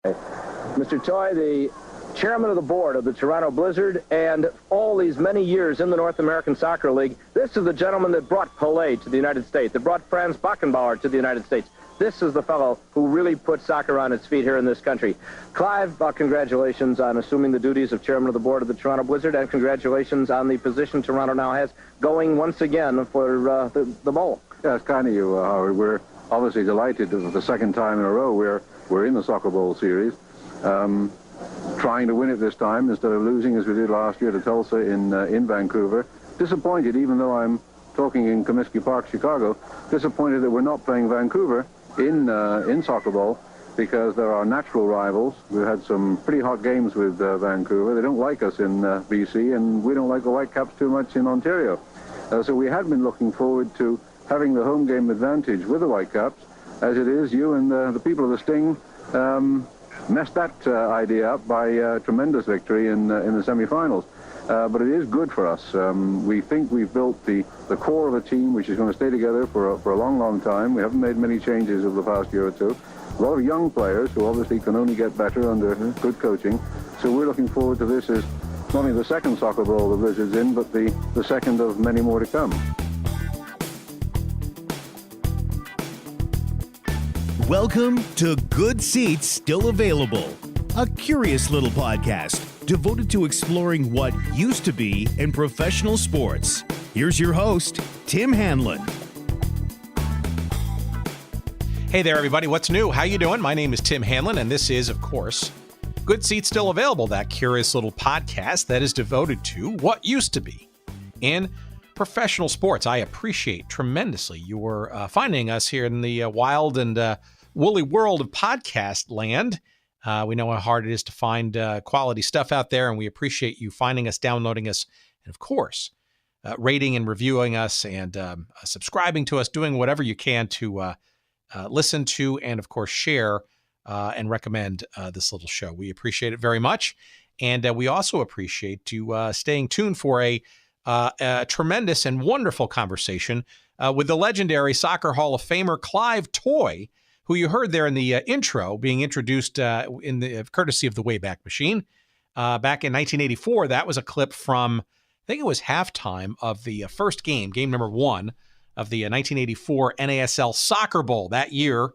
Mr. Toye, the chairman of the board of the Toronto Blizzard, and all these many years in the North American Soccer League, this is the gentleman that brought Pele to the United States, that brought Franz Beckenbauer to the United States. This is the fellow who really put soccer on its feet here in this country. Clive, congratulations on assuming the duties of chairman of the board of the Toronto Blizzard, and congratulations on the position Toronto now has going once again for the Bowl. Yeah, it's kind of you, Howard. We're obviously delighted that for the second time in a row we're in the Soccer Bowl series. Trying to win it this time instead of losing as we did last year to Tulsa in Vancouver. Disappointed, even though I'm talking in Comiskey Park, Chicago, disappointed that we're not playing Vancouver in Soccer Bowl, because they're our natural rivals. We've had some pretty hot games with Vancouver. They don't like us in BC, and we don't like the Whitecaps too much in Ontario. So we had been looking forward to having the home game advantage with the Whitecaps. As it is, you and the people of the Sting messed that idea up by a tremendous victory in the semi-finals. But it is good for us. We think we've built the core of a team which is going to stay together for a long, long time. We haven't made many changes over the past year or two. A lot of young players who obviously can only get better under good coaching. So we're looking forward to this as not only the second Soccer Bowl the Blizzard's in, but the second of many more to come. Welcome to Good Seats Still Available, a curious little podcast devoted to exploring what used to be in professional sports. Here's your host, Tim Hanlon. Hey there, everybody. What's new? How you doing? My name is Tim Hanlon, and this is, of course, Good Seats Still Available, that curious little podcast that is devoted to what used to be in professional sports. I appreciate tremendously your finding us here in the wild and woolly world of podcast land. We know how hard it is to find quality stuff out there, and we appreciate you finding us, downloading us, and of course, rating and reviewing us and subscribing to us, doing whatever you can to listen to and, of course, share and recommend this little show. We appreciate it very much, and we also appreciate you staying tuned for a tremendous and wonderful conversation with the legendary Soccer Hall of Famer Clive Toye, who you heard there in the intro being introduced in the courtesy of the Wayback Machine. Back in 1984, that was a clip from, I think it was halftime of the first game number 1 of the 1984 NASL Soccer Bowl. That year,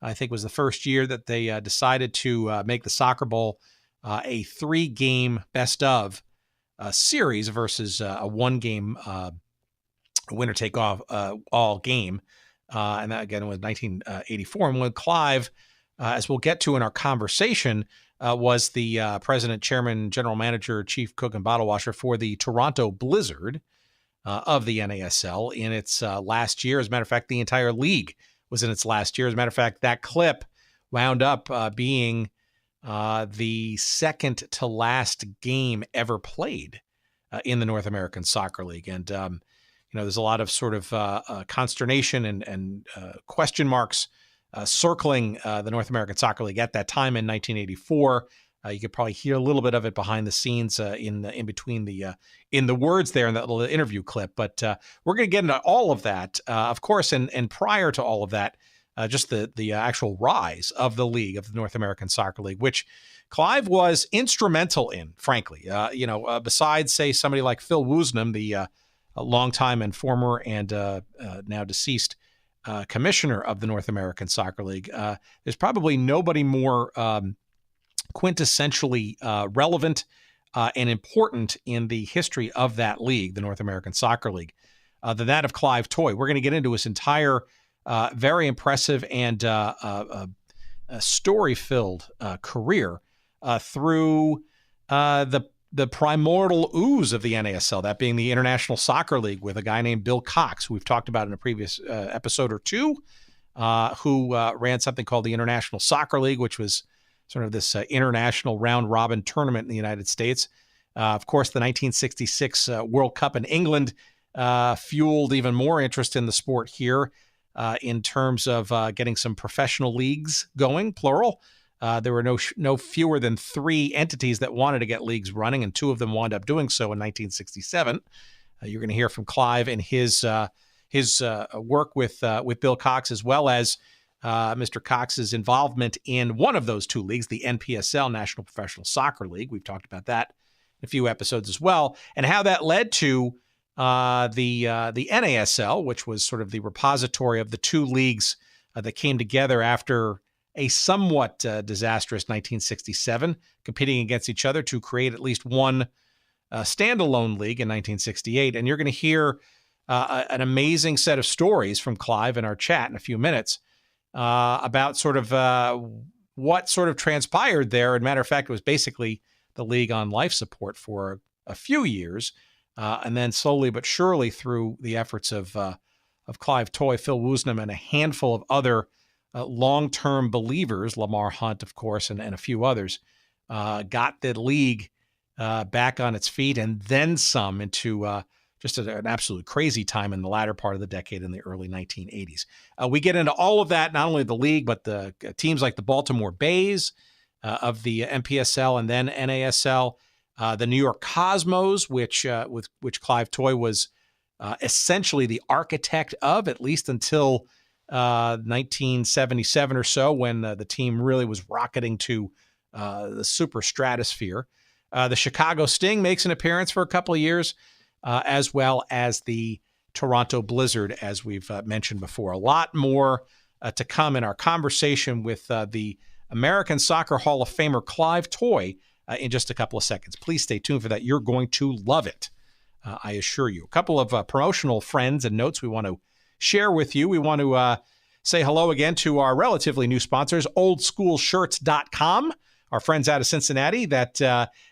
I think, was the first year that they decided to make the Soccer Bowl a 3-game best-of series versus a 1-game winner-take-all game. And that, again, was 1984. And when Clive, as we'll get to in our conversation, was the president, chairman, general manager, chief cook, and bottle washer for the Toronto Blizzard of the NASL in its last year. As a matter of fact, the entire league was in its last year. As a matter of fact, that clip wound up being the second to last game ever played in the North American Soccer League. And there's a lot of sort of consternation and question marks circling the North American Soccer League at that time in 1984. You could probably hear a little bit of it behind the scenes in between in the words there in that little interview clip. But we're going to get into all of that, of course, and prior to all of that, just the actual rise of the league, of the North American Soccer League, which Clive was instrumental in, frankly. Besides, say, somebody like Phil Woosnam, the longtime and former and now deceased commissioner of the North American Soccer League, there's probably nobody more quintessentially relevant and important in the history of that league, the North American Soccer League, than that of Clive Toye. We're going to get into his entire very impressive and story-filled career through the primordial ooze of the NASL, that being the International Soccer League, with a guy named Bill Cox, who we've talked about in a previous episode or two, who ran something called the International Soccer League, which was sort of this international round-robin tournament in the United States. Of course, the 1966 World Cup in England fueled even more interest in the sport here in terms of getting some professional leagues going, plural. There were no fewer than 3 entities that wanted to get leagues running, and 2 of them wound up doing so in 1967. You're going to hear from Clive and his work with Bill Cox, as well as Mr. Cox's involvement in one of those two leagues, the NPSL, National Professional Soccer League. We've talked about that in a few episodes as well, and how that led to the NASL, which was sort of the repository of the two leagues that came together after a somewhat disastrous 1967, competing against each other to create at least one standalone league in 1968. And you're going to hear an amazing set of stories from Clive in our chat in a few minutes about sort of what sort of transpired there. And matter of fact, it was basically the league on life support for a few years, and then slowly but surely through the efforts of Clive Toye, Phil Woosnam, and a handful of other long-term believers, Lamar Hunt, of course, and a few others, got the league back on its feet and then some into just an absolute crazy time in the latter part of the decade in the early 1980s. We get into all of that, not only the league, but the teams like the Baltimore Bays of the NPSL and then NASL, the New York Cosmos, which Clive Toye was essentially the architect of, at least until 1977 or so, when the team really was rocketing to the super stratosphere. The Chicago Sting makes an appearance for a couple of years, as well as the Toronto Blizzard, as we've mentioned before. A lot more to come in our conversation with the American Soccer Hall of Famer Clive Toye in just a couple of seconds. Please stay tuned for that. You're going to love it, I assure you. A couple of promotional friends and notes we want to share with you. We want to say hello again to our relatively new sponsors, oldschoolshirts.com, our friends out of Cincinnati that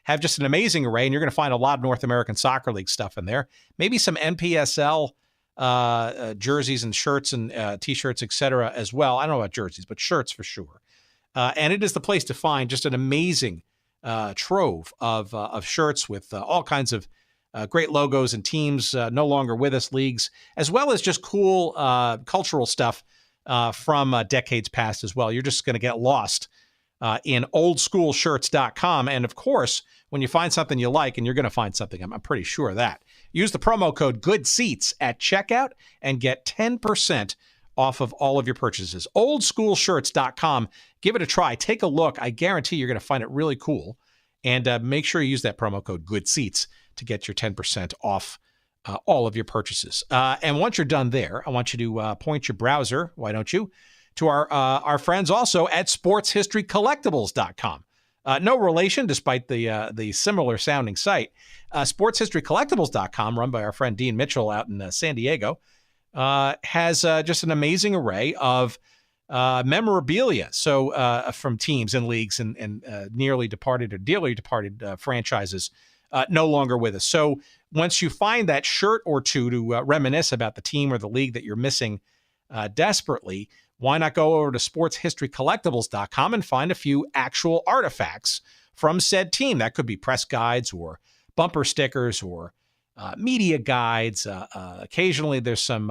have just an amazing array, and you're going to find a lot of North American Soccer League stuff in there. Maybe some NPSL jerseys and shirts and T-shirts, etc. as well. I don't know about jerseys, but shirts for sure. And it is the place to find just an amazing trove of shirts with all kinds of great logos and teams no longer with us, leagues, as well as just cool cultural stuff from decades past as well. You're just going to get lost in oldschoolshirts.com. And of course, when you find something you like, and you're going to find something, I'm pretty sure of that, use the promo code GOODSEATS at checkout and get 10% off of all of your purchases. Oldschoolshirts.com. Give it a try. Take a look. I guarantee you're going to find it really cool. And make sure you use that promo code GOODSEATS to get your 10% off all of your purchases. And once you're done there, I want you to point your browser, why don't you, to our friends also at sportshistorycollectibles.com. No relation, despite the similar sounding site. Sportshistorycollectibles.com, run by our friend Dean Mitchell out in San Diego, has just an amazing array of memorabilia. So from teams and leagues and nearly departed or dearly departed franchises no longer with us. So once you find that shirt or two to reminisce about the team or the league that you're missing desperately, why not go over to sportshistorycollectibles.com and find a few actual artifacts from said team? That could be press guides or bumper stickers or media guides. Occasionally there's some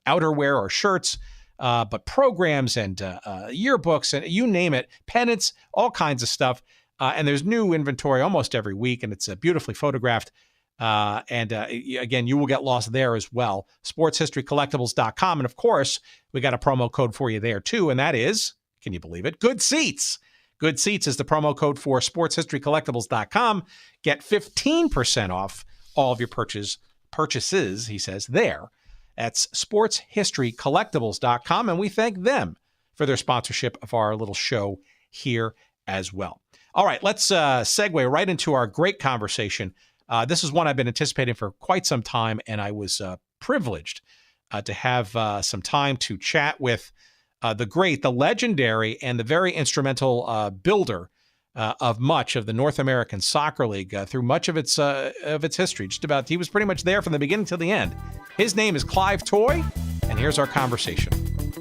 outerwear or shirts, but programs and yearbooks and you name it, pennants, all kinds of stuff. And there's new inventory almost every week, and it's beautifully photographed. Again, you will get lost there as well. Sportshistorycollectibles.com. And of course, we got a promo code for you there too. And that is, can you believe it? Good Seats. Good Seats is the promo code for sportshistorycollectibles.com. Get 15% off all of your purchases, he says, there. That's sportshistorycollectibles.com. And we thank them for their sponsorship of our little show here as well. All right, let's segue right into our great conversation. This is one I've been anticipating for quite some time, and I was privileged to have some time to chat with the great, the legendary, and the very instrumental builder of much of the North American Soccer League through much of its history. Just about, he was pretty much there from the beginning till the end. His name is Clive Toye, and here's our conversation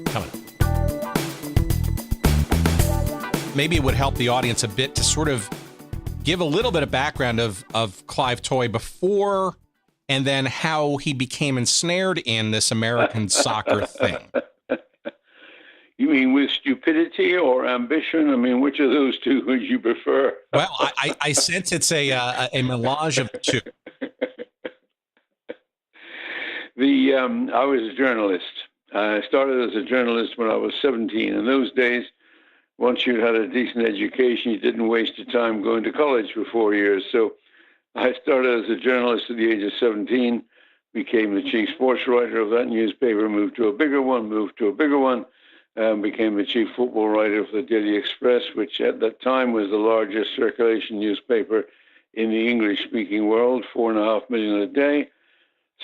coming up. Maybe it would help the audience a bit to sort of give a little bit of background of Clive Toye before and then how he became ensnared in this American soccer thing. You mean with stupidity or ambition? I mean, which of those two would you prefer? Well, I sense it's a melange of the two. I was a journalist, I started as a journalist when I was 17. In those days, once you'd had a decent education, you didn't waste your time going to college for 4 years. So I started as a journalist at the age of 17, became the chief sports writer of that newspaper, moved to a bigger one, became the chief football writer for the Daily Express, which at that time was the largest circulation newspaper in the English-speaking world, 4.5 million a day,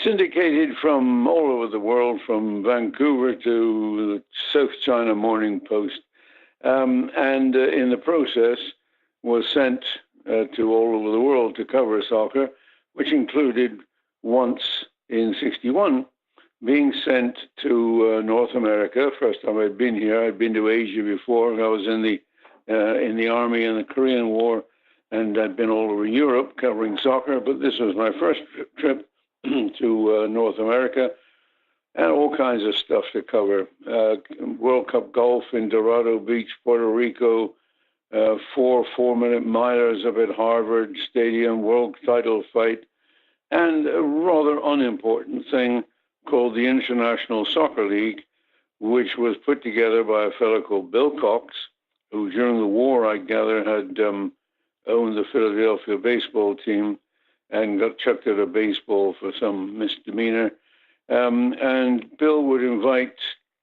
syndicated from all over the world, from Vancouver to the South China Morning Post, and in the process was sent to all over the world to cover soccer, which included once in 61 being sent to North America. First time I'd been here, I'd been to Asia before. I was in the army in the Korean War, and I'd been all over Europe covering soccer. But this was my first trip to North America, and all kinds of stuff to cover. World Cup golf in Dorado Beach, Puerto Rico. 4 4-minute milers up at Harvard Stadium, world title fight, and a rather unimportant thing called the International Soccer League, which was put together by a fellow called Bill Cox, who during the war, I gather, had owned the Philadelphia baseball team and got chucked out of baseball for some misdemeanor. And Bill would invite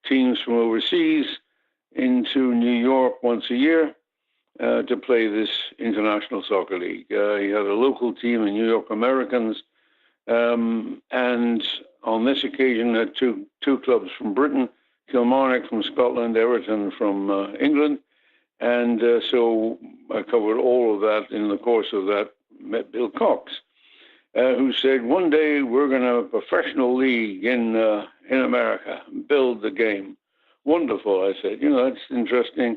teams from overseas into New York once a year to play this International Soccer League. He had a local team, the New York Americans, and on this occasion had two clubs from Britain, Kilmarnock from Scotland, Everton from England, and so I covered all of that. In the course of that, met Bill Cox, who said, one day we're going to have a professional league in America, build the game. Wonderful, I said. That's interesting.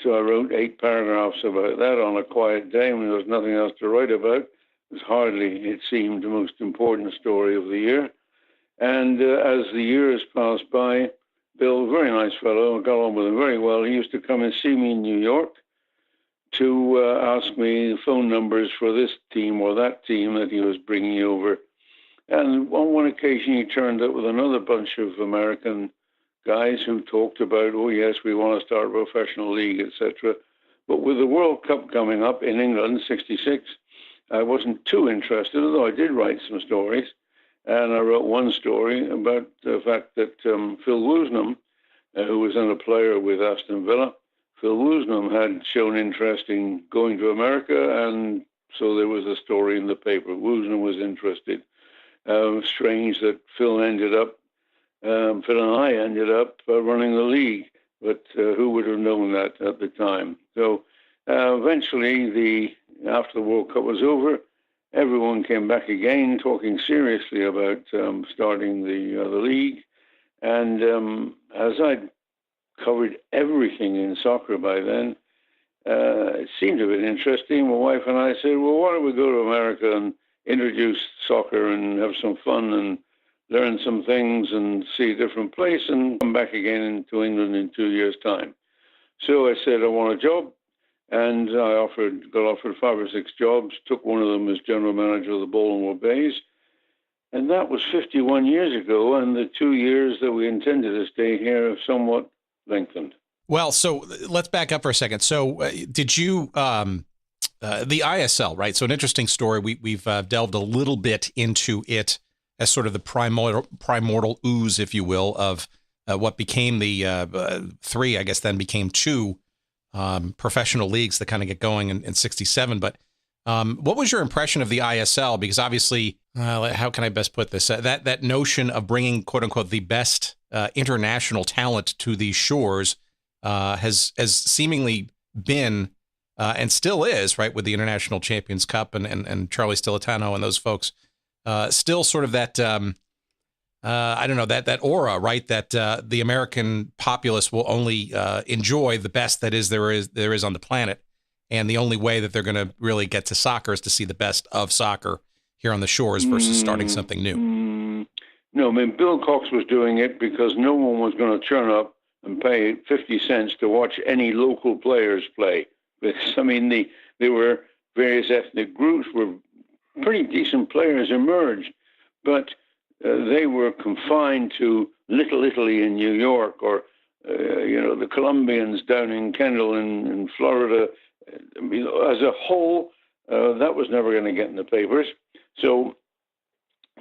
So I wrote 8 paragraphs about that on a quiet day when there was nothing else to write about. It was hardly, it seemed, the most important story of the year. And as the years passed by, Bill, very nice fellow, I got on with him very well. He used to come and see me in New York to ask me phone numbers for this team or that team that he was bringing over. And on one occasion, he turned up with another bunch of American guys who talked about, oh, yes, we want to start a professional league, etc. But with the World Cup coming up in England, 66, I wasn't too interested, although I did write some stories. And I wrote one story about the fact that Phil Woosnam, who was then a player with Aston Villa, Phil Woosnam had shown interest in going to America, and so there was a story in the paper. Woosnam was interested. Strange that Phil and I ended up running the league, but who would have known that at the time? So eventually, after the World Cup was over, everyone came back again, talking seriously about starting the league. And as I'd covered everything in soccer by then, it seemed a bit interesting. My wife and I said, well, why don't we go to America and introduce soccer and have some fun and learn some things and see a different place and come back again to England in 2 years' time. So I said, I want a job. And I got offered 5 or 6 jobs, took one of them as general manager of the Baltimore Bays. And that was 51 years ago, and the 2 years that we intended to stay here have somewhat lengthened. Well, so let's back up for a second. So did you, the ISL, right? So an interesting story. We've delved a little bit into it as sort of the primordial ooze, if you will, of what became the 3, I guess then became 2 professional leagues that kind of get going in 67. But what was your impression of the ISL? Because obviously, how can I best put this? That notion of bringing, quote unquote, the best international talent to these shores has seemingly been and still is, right, with the International Champions Cup and Charlie Stilitano and those folks, still sort of that, I don't know, that aura, right, that the American populace will only enjoy the best that there is on the planet. And the only way that they're going to really get to soccer is to see the best of soccer here on the shores versus starting something new. No, I mean, Bill Cox was doing it because no one was going to turn up and pay 50 cents to watch any local players play. I mean, there were various ethnic groups where pretty decent players emerged, but they were confined to Little Italy in New York, or the Colombians down in Kendall in Florida. As a whole, that was never going to get in the papers. So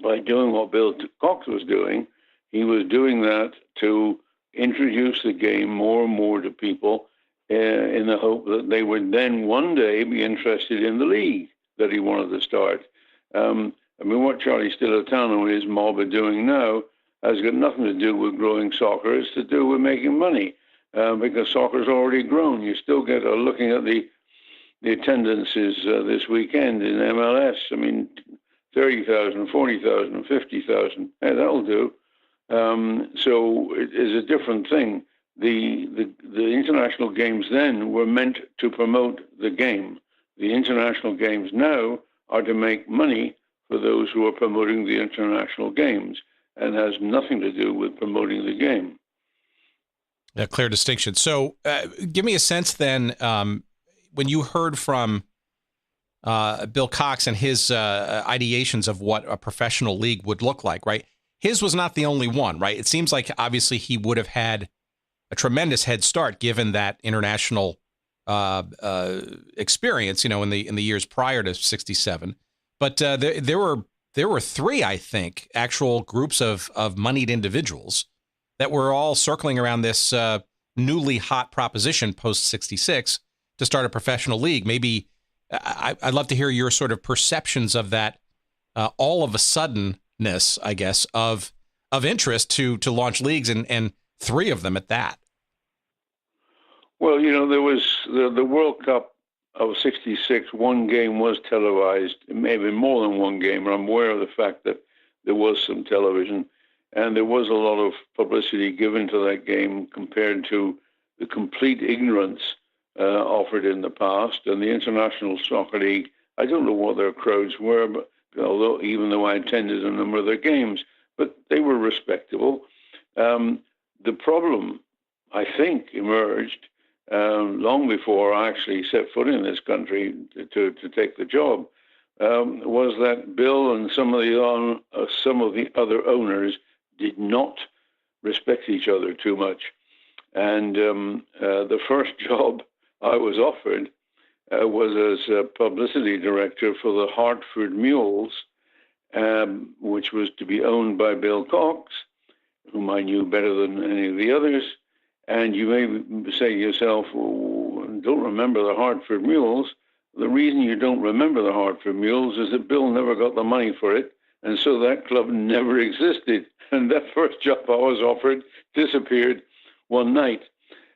by doing what Bill Cox was doing, he was doing that to introduce the game more and more to people in the hope that they would then one day be interested in the league that he wanted to start. What Charlie Stilitano and his mob are doing now has got nothing to do with growing soccer. It's to do with making money, because soccer's already grown. You still get looking at the attendances this weekend in MLS. 30,000, 40,000, 50,000. Hey, that'll do. So it is a different thing. The international games then were meant to promote the game. The international games now are to make money for those who are promoting the international games, and has nothing to do with promoting the game. A clear distinction. So give me a sense then, when you heard from Bill Cox and his ideations of what a professional league would look like, right? His was not the only one, right? It seems like obviously he would have had a tremendous head start given that international experience, in the years prior to '67. But there were three, I think, actual groups of moneyed individuals that were all circling around this newly hot proposition post '66 to start a professional league. Maybe I'd love to hear your sort of perceptions of that all of a suddenness, I guess, of interest to launch leagues, and three of them at that. Well, there was the World Cup of '66. One game was televised, maybe more than one game, but I'm aware of the fact that there was some television, and there was a lot of publicity given to that game compared to the complete ignorance offered in the past. And the International Soccer League, I don't know what their crowds were, but even though I attended a number of their games, but they were respectable. The problem, I think, emerged long before I actually set foot in this country to take the job, was that Bill and some of the other owners did not respect each other too much. And the first job I was offered was as a publicity director for the Hartford Mules, which was to be owned by Bill Cox, whom I knew better than any of the others. And you may say to yourself, don't remember the Hartford Mules. The reason you don't remember the Hartford Mules is that Bill never got the money for it, and so that club never existed. And that first job I was offered disappeared one night.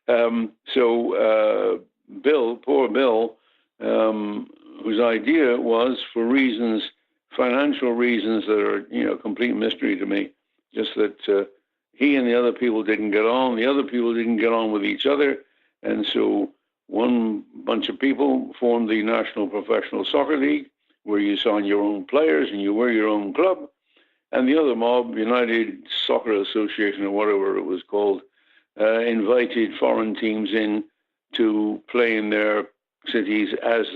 So Bill, poor Bill, whose idea was for reasons, financial reasons that are, complete mystery to me, just that he and the other people didn't get on. The other people didn't get on with each other. And so one bunch of people formed the National Professional Soccer League, where you sign your own players and you wear your own club. And the other mob, United Soccer Association or whatever it was called, invited foreign teams in to play in their cities as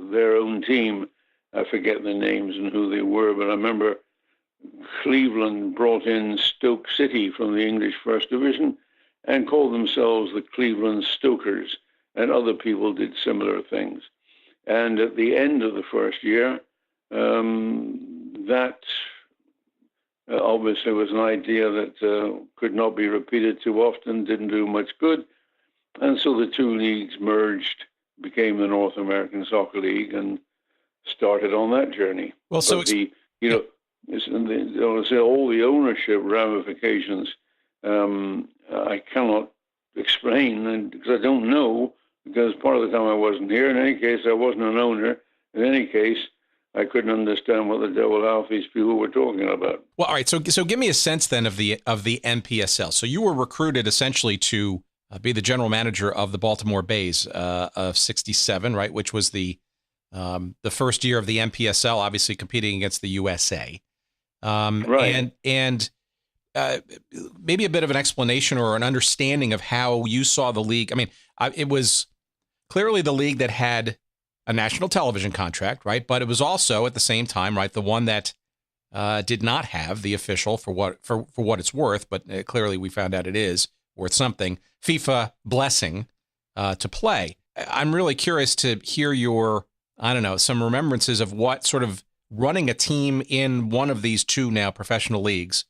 their own team. I forget the names and who they were, but I remember Cleveland brought in Stoke City from the English First Division and called themselves the Cleveland Stokers, and other people did similar things. And at the end of the first year, that obviously was an idea that could not be repeated too often, didn't do much good. And so the two leagues merged, became the North American Soccer League, and started on that journey. Well, so all the ownership ramifications, I cannot explain, because I don't know, because part of the time I wasn't here. In any case, I wasn't an owner. In any case, I couldn't understand what the devil half these people were talking about. Well, all right. So give me a sense then of the NPSL. So you were recruited essentially to be the general manager of the Baltimore Bays of '67, right? Which was the first year of the NPSL, obviously competing against the USA. Right. And maybe a bit of an explanation or an understanding of how you saw the league. I mean, it was clearly the league that had a national television contract, right? But it was also at the same time, right, the one that did not have the official, for what it's worth, but clearly we found out it is worth something, FIFA blessing to play. I'm really curious to hear your, I don't know, some remembrances of what sort of running a team in one of these two now professional leagues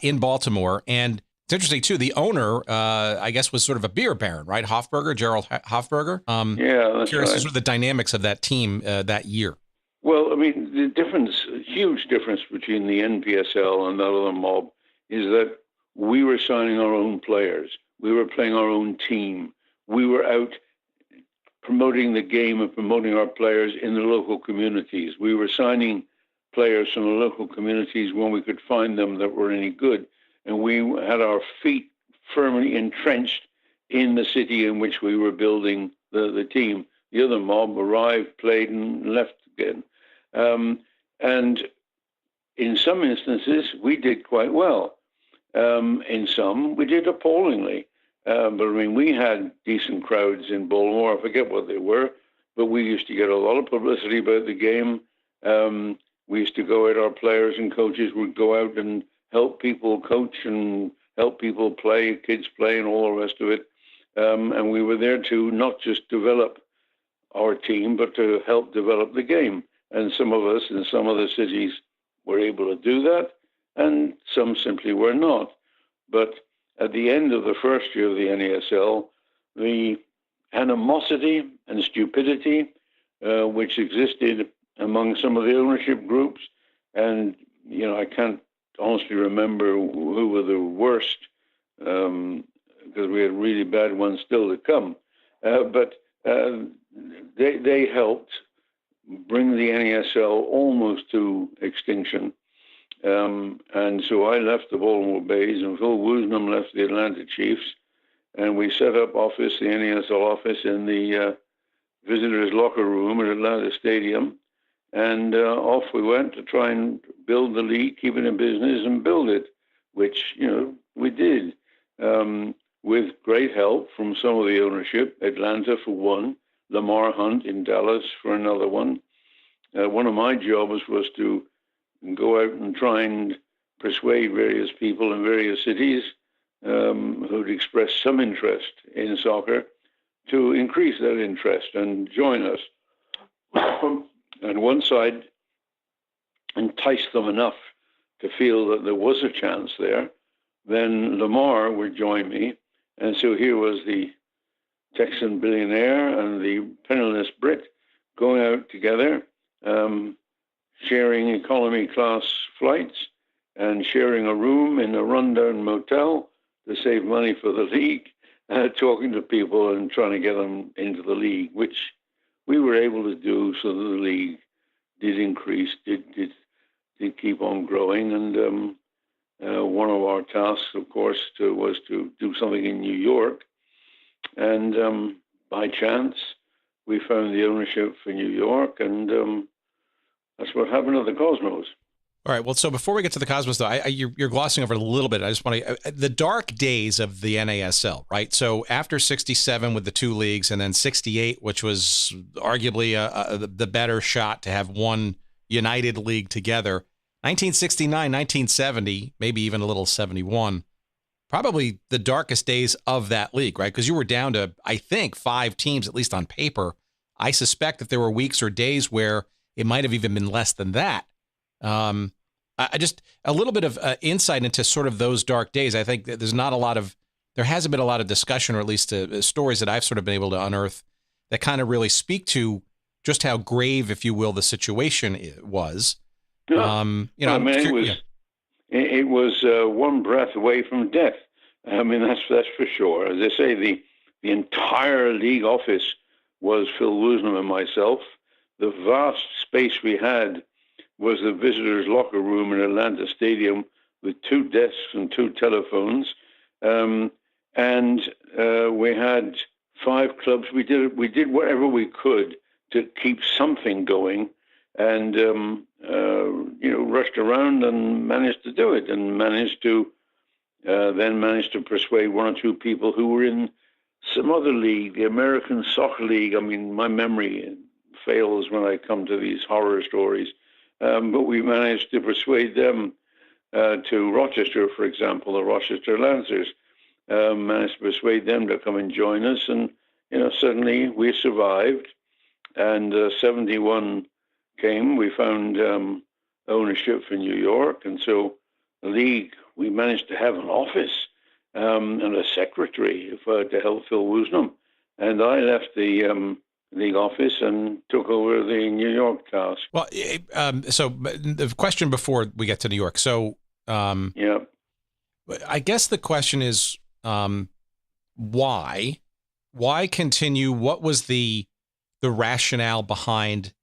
in Baltimore. And it's interesting, too, the owner, I guess, was sort of a beer baron, right? Gerald Hofberger. Yeah, that's curious right. to sort of the dynamics of that team that year. Well, I mean, the huge difference between the NPSL and that other mob is that we were signing our own players. We were playing our own team. We were out promoting the game and promoting our players in the local communities. We were signing players from the local communities when we could find them that were any good. And we had our feet firmly entrenched in the city in which we were building the team. The other mob arrived, played, and left again. And in some instances, we did quite well. In some, we did appallingly. But I mean, we had decent crowds in Baltimore. I forget what they were, but we used to get a lot of publicity about the game. We used to go out, our players and coaches would go out and help people coach and help people play, kids play, and all the rest of it. And we were there to not just develop our team, but to help develop the game. And some of us in some other cities were able to do that, and some simply were not. But at the end of the first year of the NASL, the animosity and stupidity which existed among some of the ownership groups, and I can't honestly remember who were the worst, because we had really bad ones still to come. But they helped bring the NASL almost to extinction. And so I left the Baltimore Bays, and Phil Woosnam left the Atlanta Chiefs, and we set up the NASL office in the visitors' locker room at Atlanta Stadium, and off we went to try and build the league, keep it in business, and build it, which we did, with great help from some of the ownership. Atlanta for one, Lamar Hunt in Dallas for another one. One of my jobs was to go out and try and persuade various people in various cities who'd expressed some interest in soccer to increase that interest and join us. And once I'd enticed them enough to feel that there was a chance there, then Lamar would join me. And so here was the Texan billionaire and the penniless Brit going out together, sharing economy class flights and sharing a room in a rundown motel to save money for the league, talking to people and trying to get them into the league, which we were able to do, so that the league did increase, did keep on growing. And one of our tasks, of course, was to do something in New York. And by chance, we found the ownership for New York, and that's what happened to the Cosmos. All right. Well, so before we get to the Cosmos, though, you're glossing over it a little bit. I just want to the dark days of the NASL, right? So after '67 with the two leagues, and then '68, which was arguably the better shot to have one united league together. 1969, 1970, maybe even a little 71, probably the darkest days of that league, right? Because you were down to, I think, 5 teams, at least on paper. I suspect that there were weeks or days where it might have even been less than that. I just a little bit of insight into sort of those dark days. I think that there hasn't been a lot of discussion, or at least stories that I've sort of been able to unearth that kind of really speak to just how grave, if you will, the situation was. It was one breath away from death. I mean, that's for sure. As I say, the entire league office was Phil Woosnam and myself. The vast space we had was the visitors' locker room in Atlanta Stadium with 2 desks and 2 telephones. And we had 5 clubs. We did whatever we could to keep something going, and rushed around and managed to do it, and managed to persuade 1 or 2 people who were in some other league, the American Soccer League. I mean, my memory fails when I come to these horror stories. but we managed to persuade them to Rochester, for example, the Rochester Lancers, managed to persuade them to come and join us. And, suddenly we survived. And 71 came. We found ownership for New York. And so the league, we managed to have an office and a secretary to help Phil Woosnam. And I left the league office and took over the New York task. Well, so the question before we get to New York. So, yeah, I guess the question is, why continue? What was the rationale behind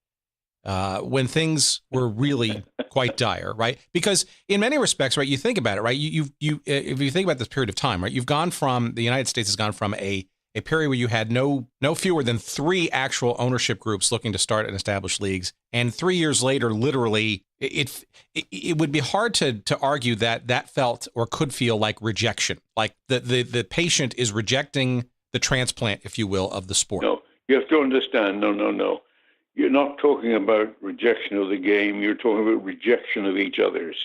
when things were really quite dire, right? Because in many respects, right, you think about it, right? If you think about this period of time, right, the United States has gone from a period where you had no fewer than 3 actual ownership groups looking to start and establish leagues, and 3 years later, literally, it would be hard to argue that felt or could feel like rejection, like the patient is rejecting the transplant, if you will, of the sport. No, you have to understand. No. You're not talking about rejection of the game. You're talking about rejection of each other's.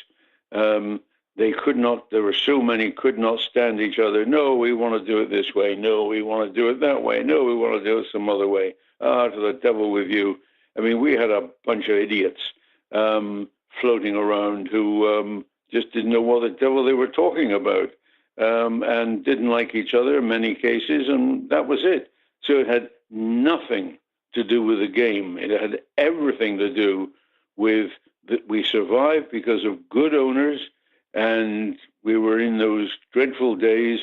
They could not, there were so many could not stand each other. No, we want to do it this way. No, we want to do it that way. No, we want to do it some other way. To the devil with you. I mean, we had a bunch of idiots floating around who just didn't know what the devil they were talking about and didn't like each other in many cases, and that was it. So it had nothing to do with the game. It had everything to do with that we survived because of good owners, and we were in those dreadful days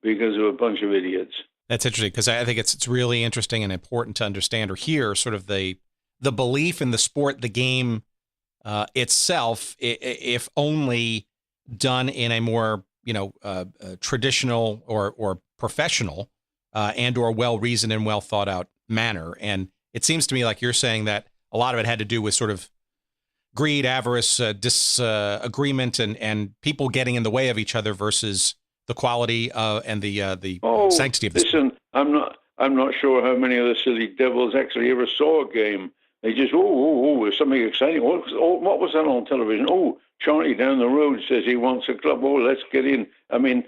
because of a bunch of idiots. That's interesting, because I think it's really interesting and important to understand or hear sort of the belief in the sport, the game itself, if only done in a more traditional or professional and or well-reasoned and well thought out manner. And it seems to me like you're saying that a lot of it had to do with sort of greed, avarice, disagreement, and people getting in the way of each other versus the quality and the sanctity of the sport. Listen, I'm not sure how many of the silly devils actually ever saw a game. They just, there's something exciting. What was that on television? Oh, Charlie down the road says he wants a club. Oh, let's get in. I mean,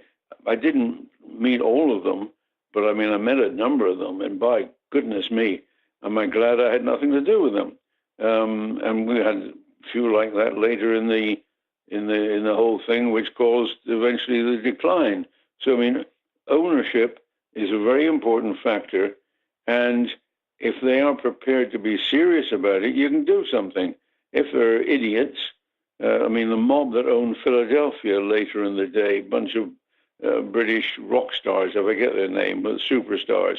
I didn't meet all of them, but I mean, I met a number of them, and by goodness me, am I glad I had nothing to do with them. And we had a few like that later in the whole thing, which caused eventually the decline. So, I mean, ownership is a very important factor, and if they are prepared to be serious about it, you can do something. If they're idiots, the mob that owned Philadelphia later in the day, bunch of British rock stars, I forget their name, but superstars.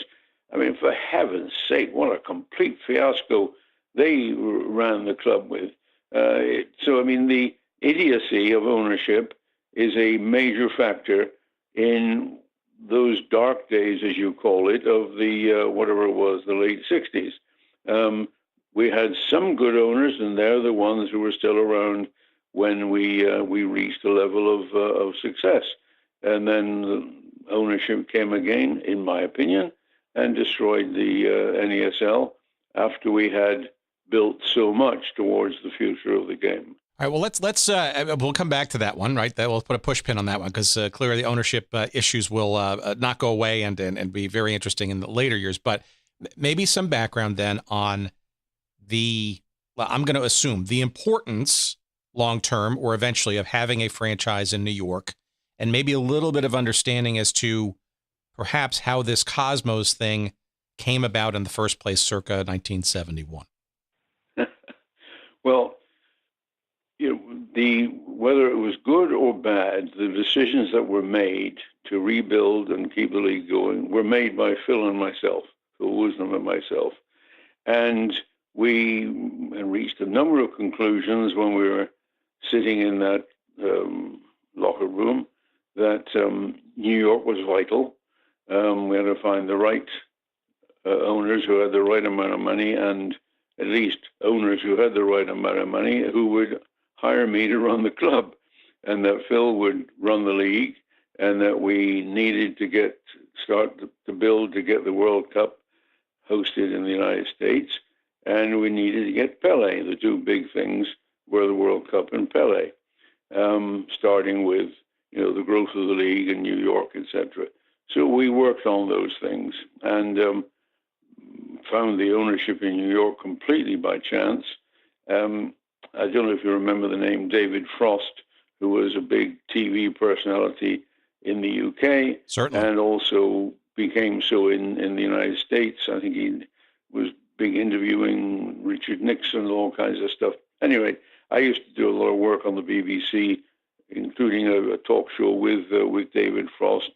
I mean, for heaven's sake, what a complete fiasco they ran the club with. So, I mean, the idiocy of ownership is a major factor in those dark days, as you call it, of the, whatever it was, the late 60s. We had some good owners, and they're the ones who were still around when we reached a level of success. And then ownership came again, in my opinion, and destroyed the NASL after we had built so much towards the future of the game. All right. Well, let's we'll come back to that one, right? That we'll put a push pin on that one, because clearly the ownership issues will not go away and be very interesting in the later years. But maybe some background then on I'm going to assume the importance long term or eventually of having a franchise in New York, and maybe a little bit of understanding as to perhaps how this Cosmos thing came about in the first place circa 1971. Well, whether it was good or bad, the decisions that were made to rebuild and keep the league going were made by Phil Woosnam and myself. And we reached a number of conclusions when we were sitting in that locker room that New York was vital. We had to find the right owners who had the right amount of money, and at least owners who had the right amount of money who would hire me to run the club, and that Phil would run the league, and that we needed to start to build to get the World Cup hosted in the United States, and we needed to get Pele, the two big things were the World Cup and Pele, starting with the growth of the league in New York, etc. So we worked on those things and found the ownership in New York completely by chance. I don't know if you remember the name David Frost, who was a big TV personality in the UK. Certainly. And also became so in the United States. I think he was big interviewing Richard Nixon and all kinds of stuff. Anyway, I used to do a lot of work on the BBC, including a talk show with David Frost.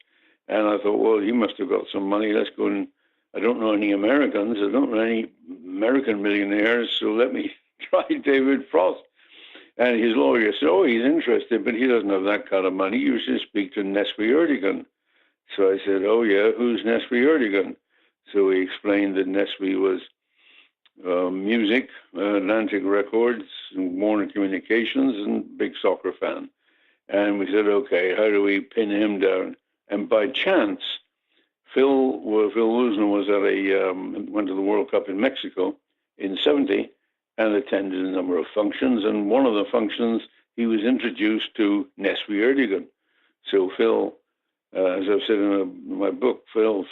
And I thought, well, he must have got some money. Let's go and I don't know any Americans. I don't know any American millionaires. So let me try David Frost. And his lawyer said, oh, he's interested, but he doesn't have that kind of money. You should speak to Nesby Erdogan. So I said, oh, yeah, who's Nesby Erdogan? So he explained that Nesby was music, Atlantic Records, and Warner Communications, and big soccer fan. And we said, okay, how do we pin him down? And by chance, Phil Woosnam was went to the World Cup in Mexico in '70 and attended a number of functions. And one of the functions, he was introduced to Nesby Erdogan. So Phil, as I've said in my book, Phil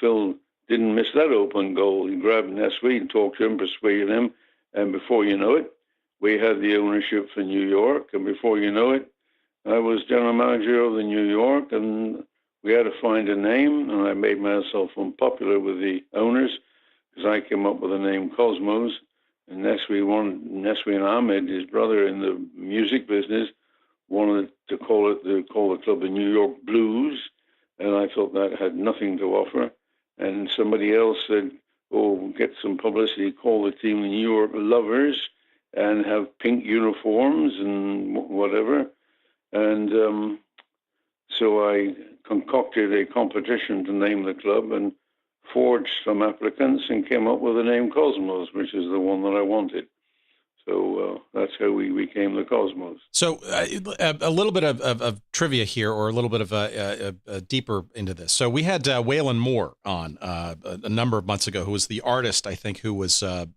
didn't miss that open goal. He grabbed Nesby and talked to him, persuaded him, and before you know it, we had the ownership for New York, and before you know it, I was general manager of the New York, and we had to find a name, and I made myself unpopular with the owners because I came up with the name Cosmos, and Nesby and Ahmed, his brother in the music business, wanted to call the club the New York Blues, and I thought that had nothing to offer. And somebody else said, oh, get some publicity, call the team the New York Lovers and have pink uniforms and whatever. And so I concocted a competition to name the club and forged some applicants and came up with the name Cosmos, which is the one that I wanted. So that's how we became the Cosmos. So a little bit of trivia here, or a little bit of a deeper into this. So we had Waylon Moore on a number of months ago, who was the artist, I think, who was the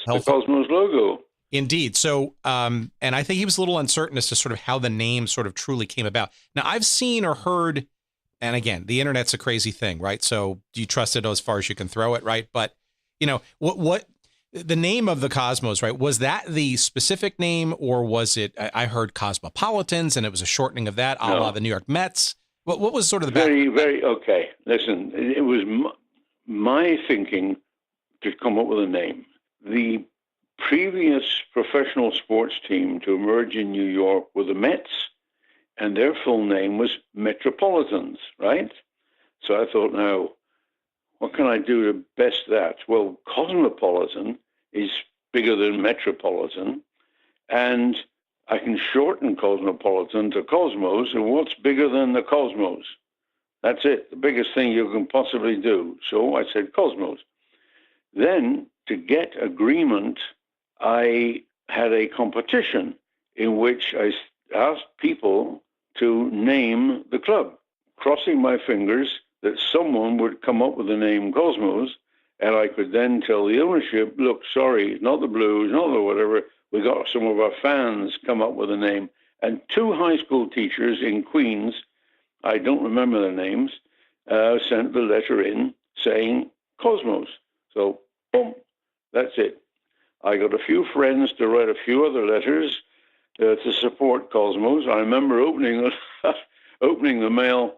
Cosmos logo. Indeed. So, and I think he was a little uncertain as to sort of how the name sort of truly came about. Now, I've seen or heard, and again, the internet's a crazy thing, right? So you trust it as far as you can throw it, right? But, what the name of the Cosmos, right? Was that the specific name, or was it, I heard Cosmopolitans, and it was a shortening of that, a la the New York Mets? What was sort of the very okay. Listen, it was my thinking to come up with a name. The previous professional sports team to emerge in New York were the Mets, and their full name was Metropolitans, right? So I thought, now, what can I do to best that? Well, Cosmopolitan is bigger than Metropolitan, and I can shorten Cosmopolitan to Cosmos, and what's bigger than the Cosmos? That's it, the biggest thing you can possibly do. So I said Cosmos. Then, to get agreement, I had a competition in which I asked people to name the club, crossing my fingers that someone would come up with the name Cosmos, and I could then tell the ownership, look, sorry, not the Blues, not the whatever, we got some of our fans come up with a name. And two high school teachers in Queens, I don't remember their names, sent the letter in saying Cosmos. So, boom, that's it. I got a few friends to write a few other letters to support Cosmos. I remember opening the mail.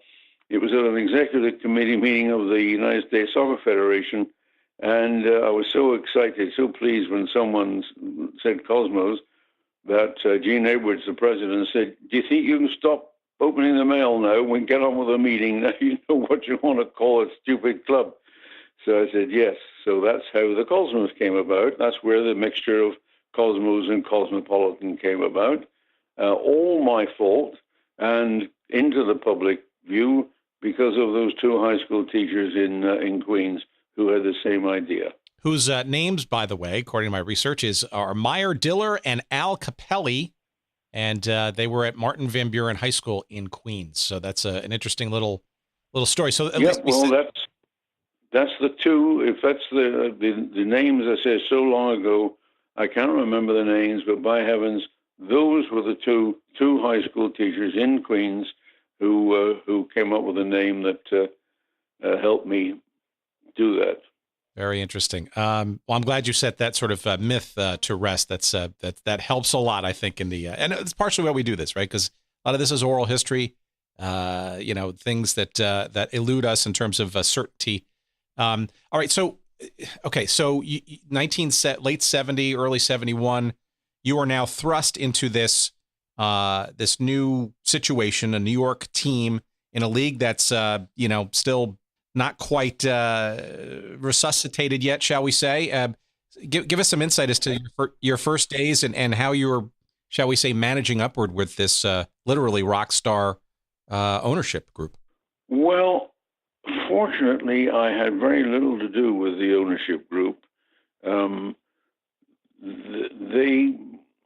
It was at an executive committee meeting of the United States Soccer Federation, and I was so excited, so pleased when someone said Cosmos that Gene Edwards, the president, said, do you think you can stop opening the mail now? We can get on with the meeting. Now you know what you want to call a stupid club. So I said, yes. So that's how the Cosmos came about. That's where the mixture of Cosmos and Cosmopolitan came about. All my fault, and into the public view because of those two high school teachers in Queens who had the same idea. Whose names, by the way, according to my research, are Meyer Diller and Al Capelli, and they were at Martin Van Buren High School in Queens. So that's an interesting little story. So that's the two. If that's the names I said so long ago, I can't remember the names, but by heavens, those were the two high school teachers in Queens who came up with a name that helped me do that. Very interesting. Well, I'm glad you set that sort of myth to rest. That helps a lot, I think, in the and it's partially why we do this, right? Because a lot of this is oral history, things that elude us in terms of certainty. All right, so okay, so late 70, early 71, you are now thrust into this this new situation, a New York team in a league that's still not quite resuscitated yet, shall we say? Give us some insight as to your first days and how you were, shall we say, managing upward with this literally rock star ownership group. Well, fortunately, I had very little to do with the ownership group. They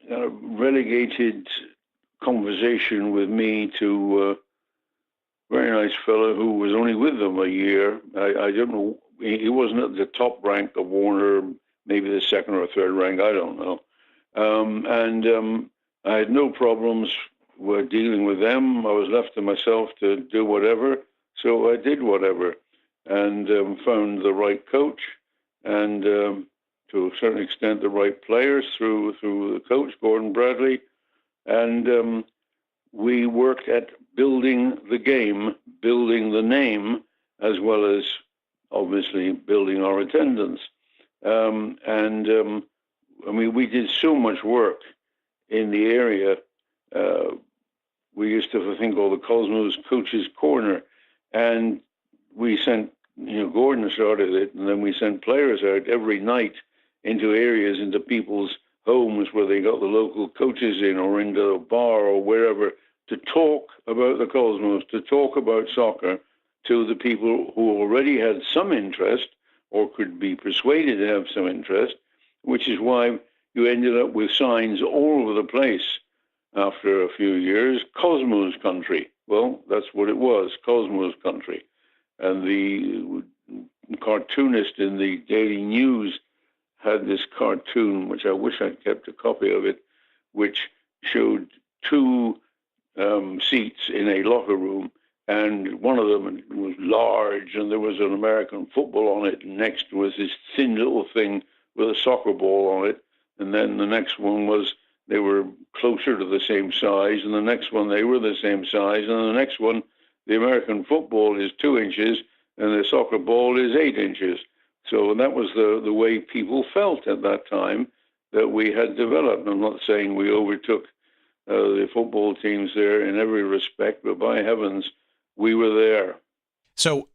relegated conversation with me to very nice fellow who was only with them a year. I don't know. He wasn't at the top rank of Warner, maybe the second or third rank. I don't know. I had no problems with dealing with them. I was left to myself to do whatever. So I did whatever and found the right coach and to a certain extent the right players through the coach, Gordon Bradley. And we worked at building the game, building the name, as well as obviously building our attendance. We did so much work in the area. We used to have a thing called the Cosmos Coaches Corner, and we sent, Gordon started it, and then we sent players out every night into areas, into people's homes where they got the local coaches in, or into a bar or wherever, to talk about the Cosmos, to talk about soccer to the people who already had some interest or could be persuaded to have some interest, which is why you ended up with signs all over the place after a few years, Cosmos Country. Well, that's what it was, Cosmos Country. And the cartoonist in the Daily News had this cartoon, which I wish I'd kept a copy of it, which showed two seats in a locker room, and one of them was large, and there was an American football on it, and next was this thin little thing with a soccer ball on it, and then the next one was, they were closer to the same size, and the next one, they were the same size, and the next one, the American football is 2 inches, and the soccer ball is 8 inches. So that was the way people felt at that time that we had developed. I'm not saying we overtook the football teams there in every respect, but by heavens, we were there. So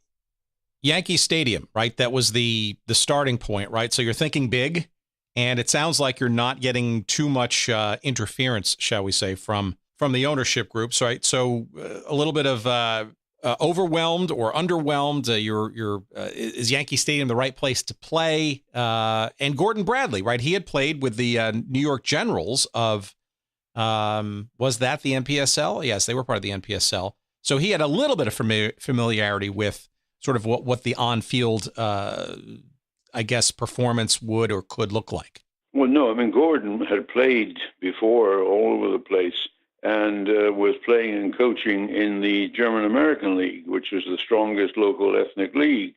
Yankee Stadium, right? That was the starting point, right? So you're thinking big, and it sounds like you're not getting too much interference, shall we say, from the ownership groups, right? So a little bit of overwhelmed or underwhelmed. Is Yankee Stadium the right place to play? And Gordon Bradley, right? He had played with the New York Generals of, was that the NPSL? Yes, they were part of the NPSL. So he had a little bit of familiarity with sort of what the on-field, performance would or could look like. Well, no, Gordon had played before all over the place and was playing and coaching in the German-American League, which was the strongest local ethnic league.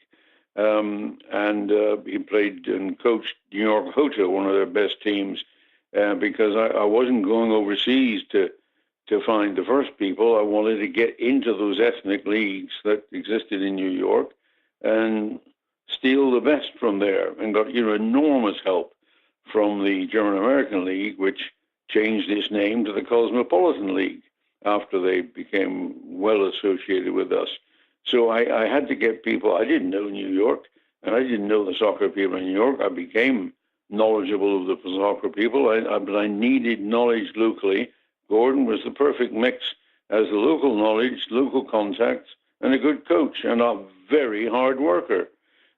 He played and coached New York Hota, one of their best teams, because I wasn't going overseas to find the first people. I wanted to get into those ethnic leagues that existed in New York and steal the best from there, and got enormous help from the German-American League, which changed its name to the Cosmopolitan League after they became well associated with us. So I had to get people. I didn't know New York, and I didn't know the soccer people in New York. I became knowledgeable of the soccer people, but I needed knowledge locally. Gordon was the perfect mix as the local knowledge, local contacts, and a good coach, and a very hard worker.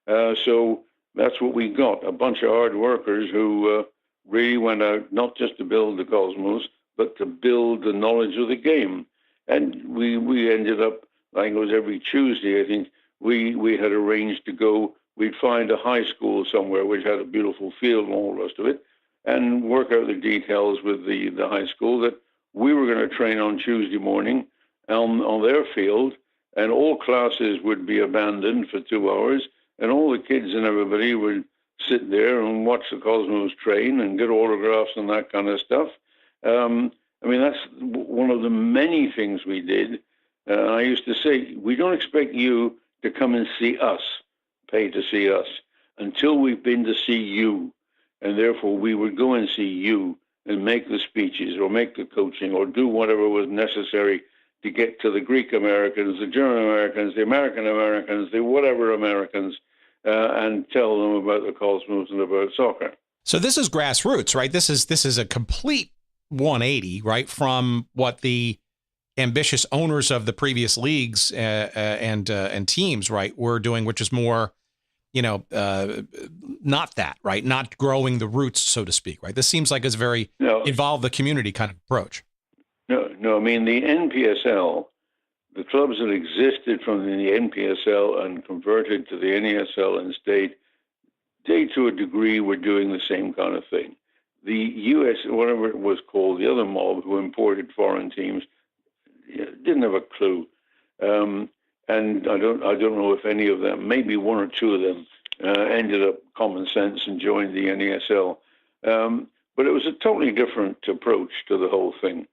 So that's what we got, a bunch of hard workers who really went out not just to build the Cosmos, but to build the knowledge of the game. And we ended up, I think it was every Tuesday, I think, we had arranged to go, we'd find a high school somewhere which had a beautiful field and all the rest of it, and work out the details with the high school that we were going to train on Tuesday morning on their field, and all classes would be abandoned for 2 hours, and all the kids and everybody would sit there and watch the Cosmos train and get autographs and that kind of stuff. I mean, that's one of the many things we did. I used to say, we don't expect you to come and see us, pay to see us, until we've been to see you. And therefore, we would go and see you and make the speeches or make the coaching or do whatever was necessary to get to the Greek Americans, the German Americans, the American Americans, the whatever Americans, and tell them about the Cosmos and about soccer. So this is grassroots, right? This is a complete 180, right, from what the ambitious owners of the previous leagues and teams, right, were doing, which is more, not that, right, not growing the roots, so to speak, right? This seems like it's very involve the community kind of approach. No. I mean, the NPSL, the clubs that existed from the NPSL and converted to the NASL and stayed, they to a degree were doing the same kind of thing. The U.S., whatever it was called, the other mob who imported foreign teams, didn't have a clue. And I don't know if any of them, maybe one or two of them, ended up common sense and joined the NASL. But it was a totally different approach to the whole thing.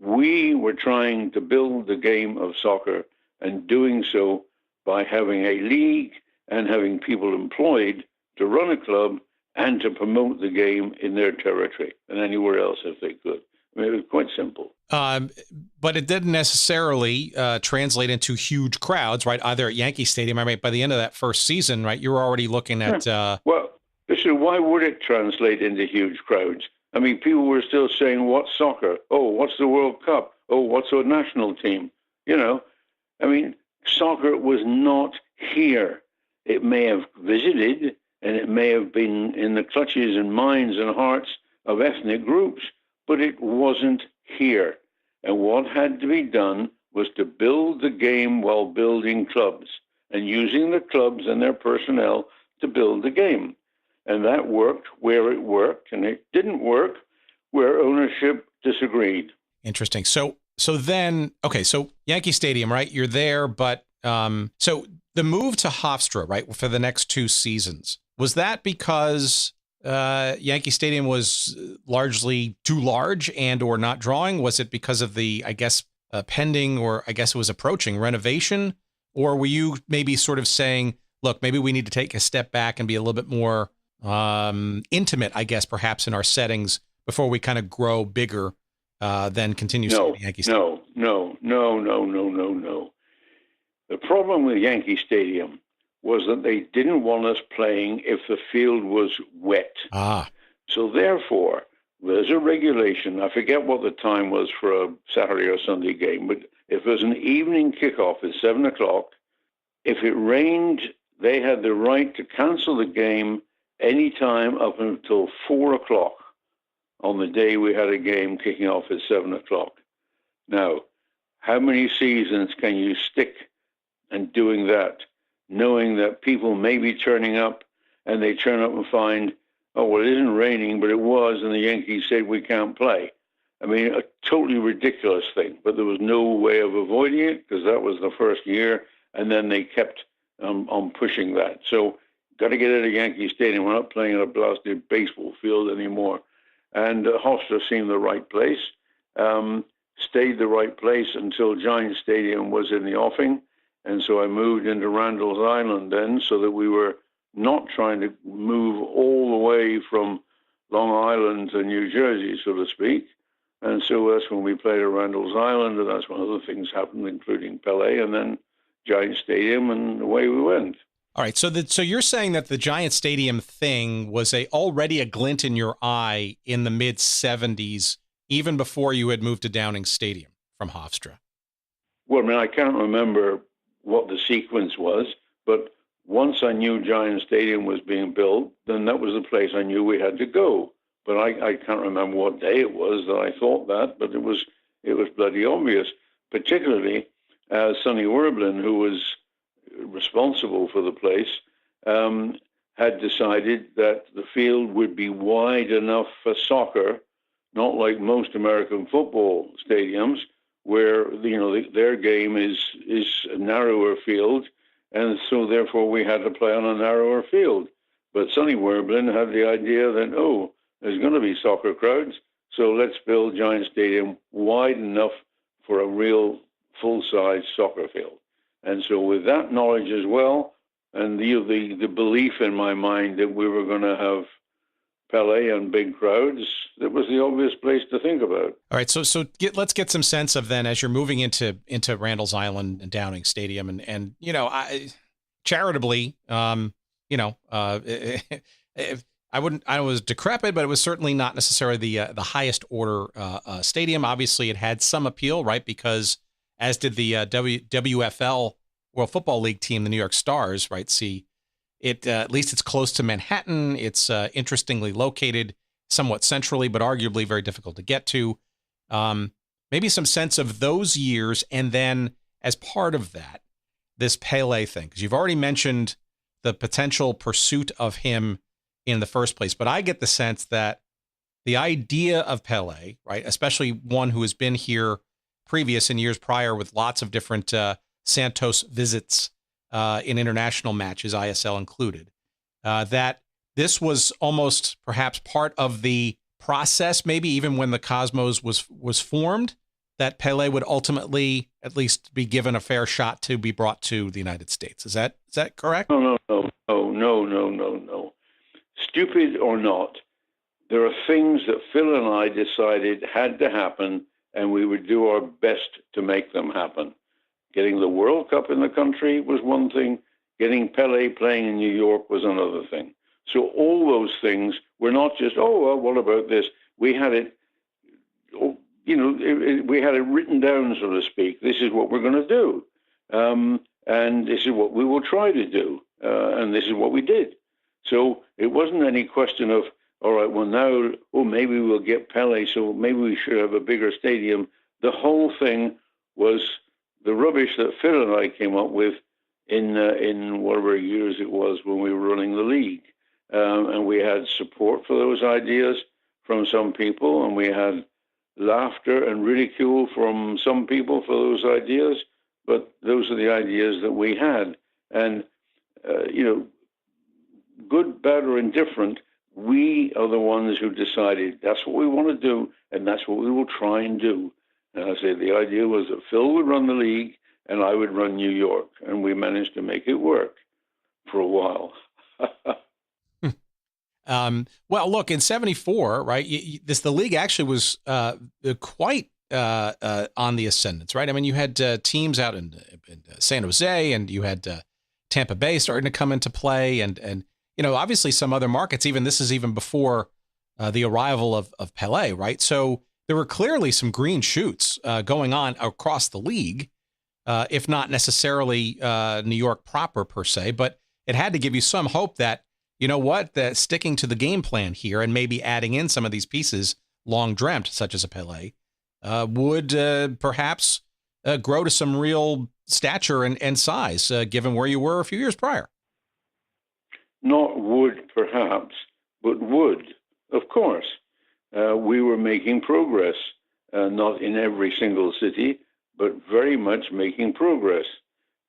We were trying to build the game of soccer and doing so by having a league and having people employed to run a club and to promote the game in their territory and anywhere else if they could. I mean, it was quite simple. But it didn't necessarily translate into huge crowds, right? Either at Yankee Stadium, I mean, by the end of that first season, right, you're already looking at... Well, listen, why would it translate into huge crowds? I mean, people were still saying, what's soccer? Oh, what's the World Cup? Oh, what's our national team? I mean, soccer was not here. It may have visited, and it may have been in the clutches and minds and hearts of ethnic groups, but it wasn't here. And what had to be done was to build the game while building clubs and using the clubs and their personnel to build the game. And that worked where it worked, and it didn't work where ownership disagreed. Interesting. So then, okay, so Yankee Stadium, right? You're there, but so the move to Hofstra, right, for the next 2 seasons, was that because Yankee Stadium was largely too large and or not drawing? Was it because of the, I guess, pending, or I guess it was approaching renovation? Or were you maybe sort of saying, look, maybe we need to take a step back and be a little bit more intimate, I guess, perhaps in our settings before we kind of grow bigger than continue to the Yankee Stadium? No. The problem with Yankee Stadium was that they didn't want us playing if the field was wet. So therefore, there's a regulation. I forget what the time was for a Saturday or Sunday game, but if there's an evening kickoff at 7 o'clock, if it rained, they had the right to cancel the game any time up until 4 o'clock on the day we had a game kicking off at 7 o'clock. Now, how many seasons can you stick and doing that, knowing that people may be turning up and they turn up and find, oh, well, it isn't raining, but it was, and the Yankees said we can't play. I mean, a totally ridiculous thing, but there was no way of avoiding it because that was the first year, and then they kept on pushing that. So got to get out of Yankee Stadium. We're not playing at a blasted baseball field anymore. And Hofstra seemed the right place, stayed the right place until Giant Stadium was in the offing. And so I moved into Randall's Island then so that we were not trying to move all the way from Long Island to New Jersey, so to speak. And so that's when we played at Randall's Island, and that's when other things happened, including Pele, and then Giant Stadium, and away we went. All right, so you're saying that the Giant Stadium thing was already a glint in your eye in the mid-'70s, even before you had moved to Downing Stadium from Hofstra. Well, I mean, I can't remember what the sequence was, but once I knew Giant Stadium was being built, then that was the place I knew we had to go. But I can't remember what day it was that I thought that, but it was bloody obvious, particularly Sonny Werblin, who was responsible for the place, had decided that the field would be wide enough for soccer, not like most American football stadiums, where their game is a narrower field, and so therefore we had to play on a narrower field. But Sonny Werblin had the idea that, there's going to be soccer crowds, so let's build Giant Stadium wide enough for a real full-size soccer field. And so with that knowledge as well, and the belief in my mind that we were going to have Pele and big crowds, that was the obvious place to think about. All right, so let's get some sense of then as you're moving into Randall's Island and Downing Stadium, and charitably, I was decrepit, but it was certainly not necessarily the highest order stadium. Obviously, it had some appeal, right? Because as did the WFL World Football League team, the New York Stars, right? See, it at least it's close to Manhattan. It's interestingly located, somewhat centrally, but arguably very difficult to get to. Maybe some sense of those years, and then as part of that, this Pele thing, because you've already mentioned the potential pursuit of him in the first place. But I get the sense that the idea of Pele, right, especially one who has been here previous in years prior with lots of different Santos visits in international matches, ISL included, that this was almost perhaps part of the process, maybe even when the Cosmos was formed, that Pele would ultimately at least be given a fair shot to be brought to the United States. Is that correct? No. Stupid or not, there are things that Phil and I decided had to happen, and we would do our best to make them happen. Getting the World Cup in the country was one thing. Getting Pele playing in New York was another thing. So all those things were not just, what about this? We had it, we had it written down, so to speak. This is what we're going to do. And this is what we will try to do. And this is what we did. So it wasn't any question of, all right, well now, maybe we'll get Pele, so maybe we should have a bigger stadium. The whole thing was the rubbish that Phil and I came up with in whatever years it was when we were running the league. And we had support for those ideas from some people, and we had laughter and ridicule from some people for those ideas, but those are the ideas that we had. And, good, bad, or indifferent, we are the ones who decided that's what we want to do, and that's what we will try and do. And I say the idea was that Phil would run the league, and I would run New York, and we managed to make it work for a while. Well, look, in '74, right, the league actually was quite on the ascendance, right? I mean, you had teams out in San Jose, and you had Tampa Bay starting to come into play, and obviously some other markets. This is even before the arrival of Pele, right? So there were clearly some green shoots going on across the league, if not necessarily New York proper per se, but it had to give you some hope that, that sticking to the game plan here and maybe adding in some of these pieces long dreamt, such as a Pele, would perhaps grow to some real stature and size, given where you were a few years prior. Not would, perhaps, but would, of course. We were making progress, not in every single city, but very much making progress.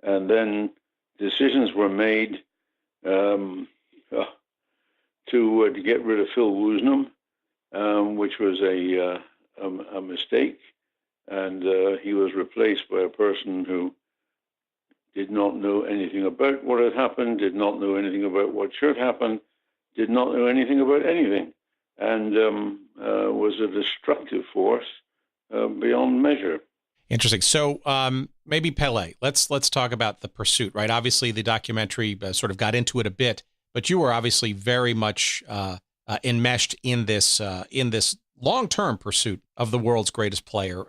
And then decisions were made to get rid of Phil Woosnam, which was a mistake. And he was replaced by a person who did not know anything about what had happened, did not know anything about what should happen, did not know anything about anything, and was a destructive force beyond measure. Interesting. So maybe Pele. Let's talk about the pursuit, right? Obviously, the documentary sort of got into it a bit, but you were obviously very much enmeshed in this long-term pursuit of the world's greatest player.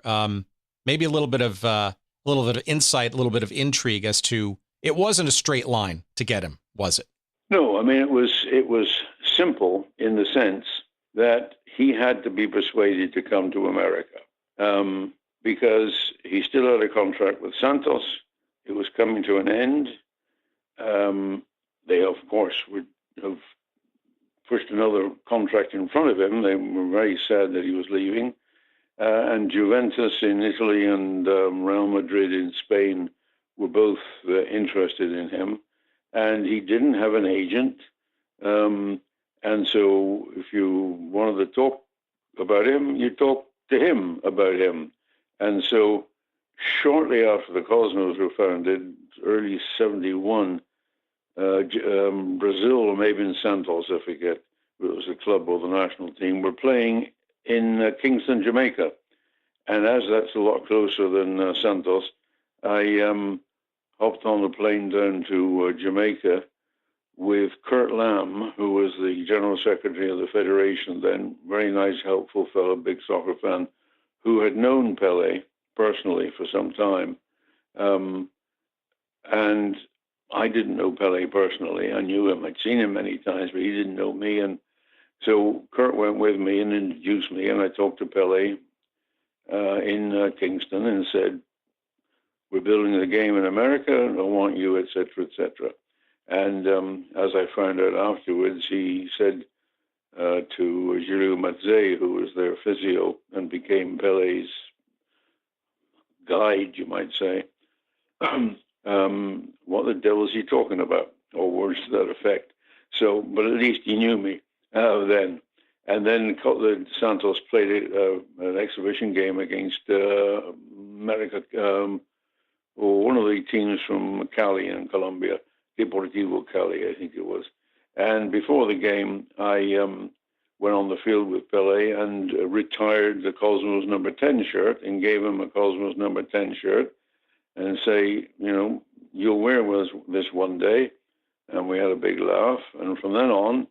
Maybe a little bit of insight, a little bit of intrigue as to it wasn't a straight line to get him, was it? No, I mean it was simple in the sense that he had to be persuaded to come to America because he still had a contract with Santos. It was coming to an end. They, of course, have pushed another contract in front of him. They were very sad that he was leaving. And Juventus in Italy and Real Madrid in Spain were both interested in him. And he didn't have an agent. And so if you wanted to talk about him, you talk to him about him. And so shortly after the Cosmos were founded, early 71, Brazil, or maybe in Santos, I forget, it was the club or the national team, were playing in Kingston, Jamaica. And as that's a lot closer than Santos, I hopped on the plane down to Jamaica with Kurt Lamb, who was the general secretary of the federation then, very nice, helpful fellow, big soccer fan, who had known Pele personally for some time. And I didn't know Pele personally. I knew him. I'd seen him many times, but he didn't know me. And so Kurt went with me and introduced me, and I talked to Pele in Kingston and said, we're building the game in America, I want you, et cetera, et cetera. And as I found out afterwards, he said to Giroud Matze, who was their physio and became Pele's guide, you might say, what the devil is he talking about? Or words to that effect. So, but at least he knew me then. And then the Santos played an exhibition game against America, or one of the teams from Cali in Colombia, Deportivo Cali, I think it was. And before the game, I went on the field with Pele and retired the Cosmos number 10 shirt and gave him a Cosmos number 10 shirt and say, you'll wear this one day. And we had a big laugh. And from then on,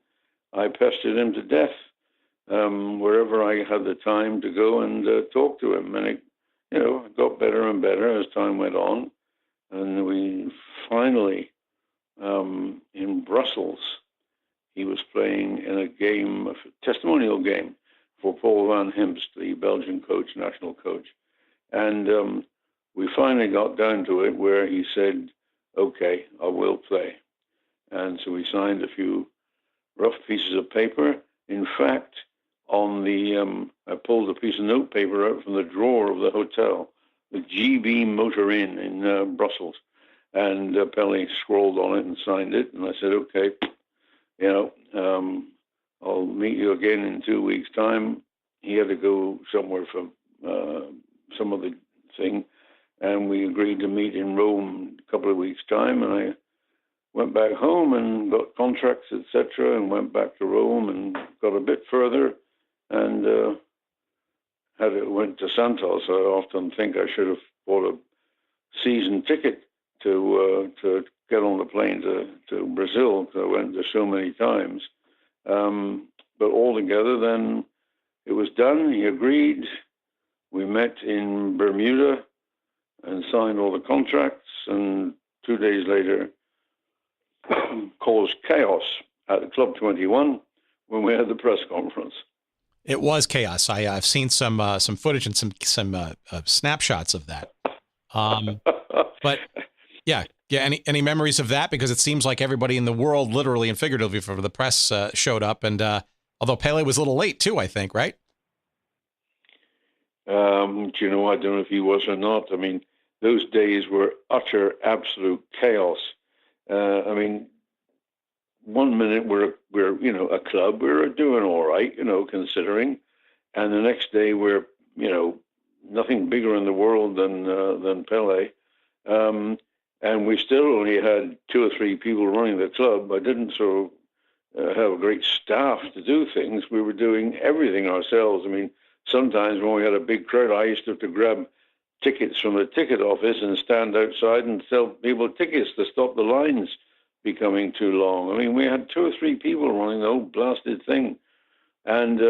I pestered him to death wherever I had the time to go and talk to him. And it got better and better as time went on. And we finally, in Brussels, he was playing in a game, a testimonial game for Paul van Himst, the Belgian coach, national coach. And we finally got down to it where he said, okay, I will play. And so we signed a few rough pieces of paper. In fact, I pulled a piece of notepaper out from the drawer of the hotel, the GB Motor Inn in Brussels. And Pele scrawled on it and signed it. And I said, okay, I'll meet you again in 2 weeks' time. He had to go somewhere for some other thing. And we agreed to meet in Rome a couple of weeks' time. And I went back home and got contracts, etc., and went back to Rome and got a bit further and went to Santos. I often think I should have bought a season ticket to get on the plane to Brazil, because I went there so many times. But altogether, then it was done. He agreed. We met in Bermuda and signed all the contracts, and 2 days later caused chaos at Club 21 when we had the press conference. It was chaos. I've seen some footage and some snapshots of that. But yeah. Any memories of that? Because it seems like everybody in the world, literally and figuratively, for the press showed up. And although Pele was a little late too, I think, right? I don't know if he was or not. I mean, those days were utter, absolute chaos. 1 minute we're a club, we're doing all right, considering, and the next day we're nothing bigger in the world than Pele, and we still only had 2 or 3 people running the club. I didn't have a great staff to do things. We were doing everything ourselves. I mean, sometimes when we had a big crowd, I used to have to grab tickets from the ticket office and stand outside and sell people tickets to stop the lines becoming too long. I mean, we had 2 or 3 people running the whole blasted thing. And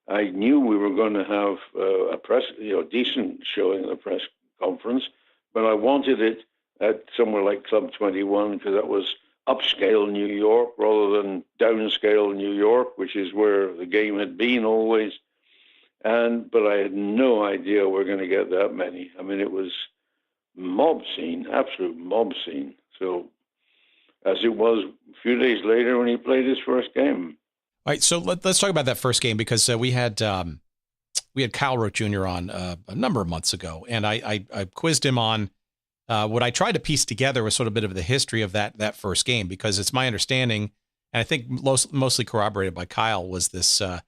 I knew we were going to have a press, decent showing at the press conference, but I wanted it at somewhere like Club 21, because that was upscale New York rather than downscale New York, which is where the game had been always. But I had no idea we're going to get that many. I mean, it was mob scene, absolute mob scene. So as it was a few days later when he played his first game. All right, so let's talk about that first game, because we had Kyle Rote Jr. on a number of months ago, and I quizzed him on what I tried to piece together was sort of a bit of the history of that first game, because it's my understanding, and I think mostly corroborated by Kyle, was this. So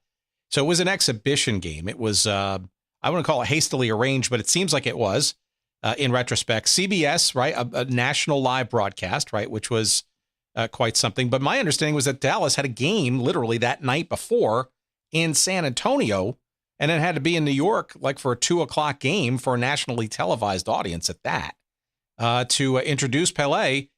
it was an exhibition game. It was I wouldn't call it hastily arranged, but it seems like it was in retrospect. CBS, right, a national live broadcast, right, which was quite something. But my understanding was that Dallas had a game literally that night before in San Antonio, and it had to be in New York, like for a 2:00 game for a nationally televised audience at that, to introduce Pele.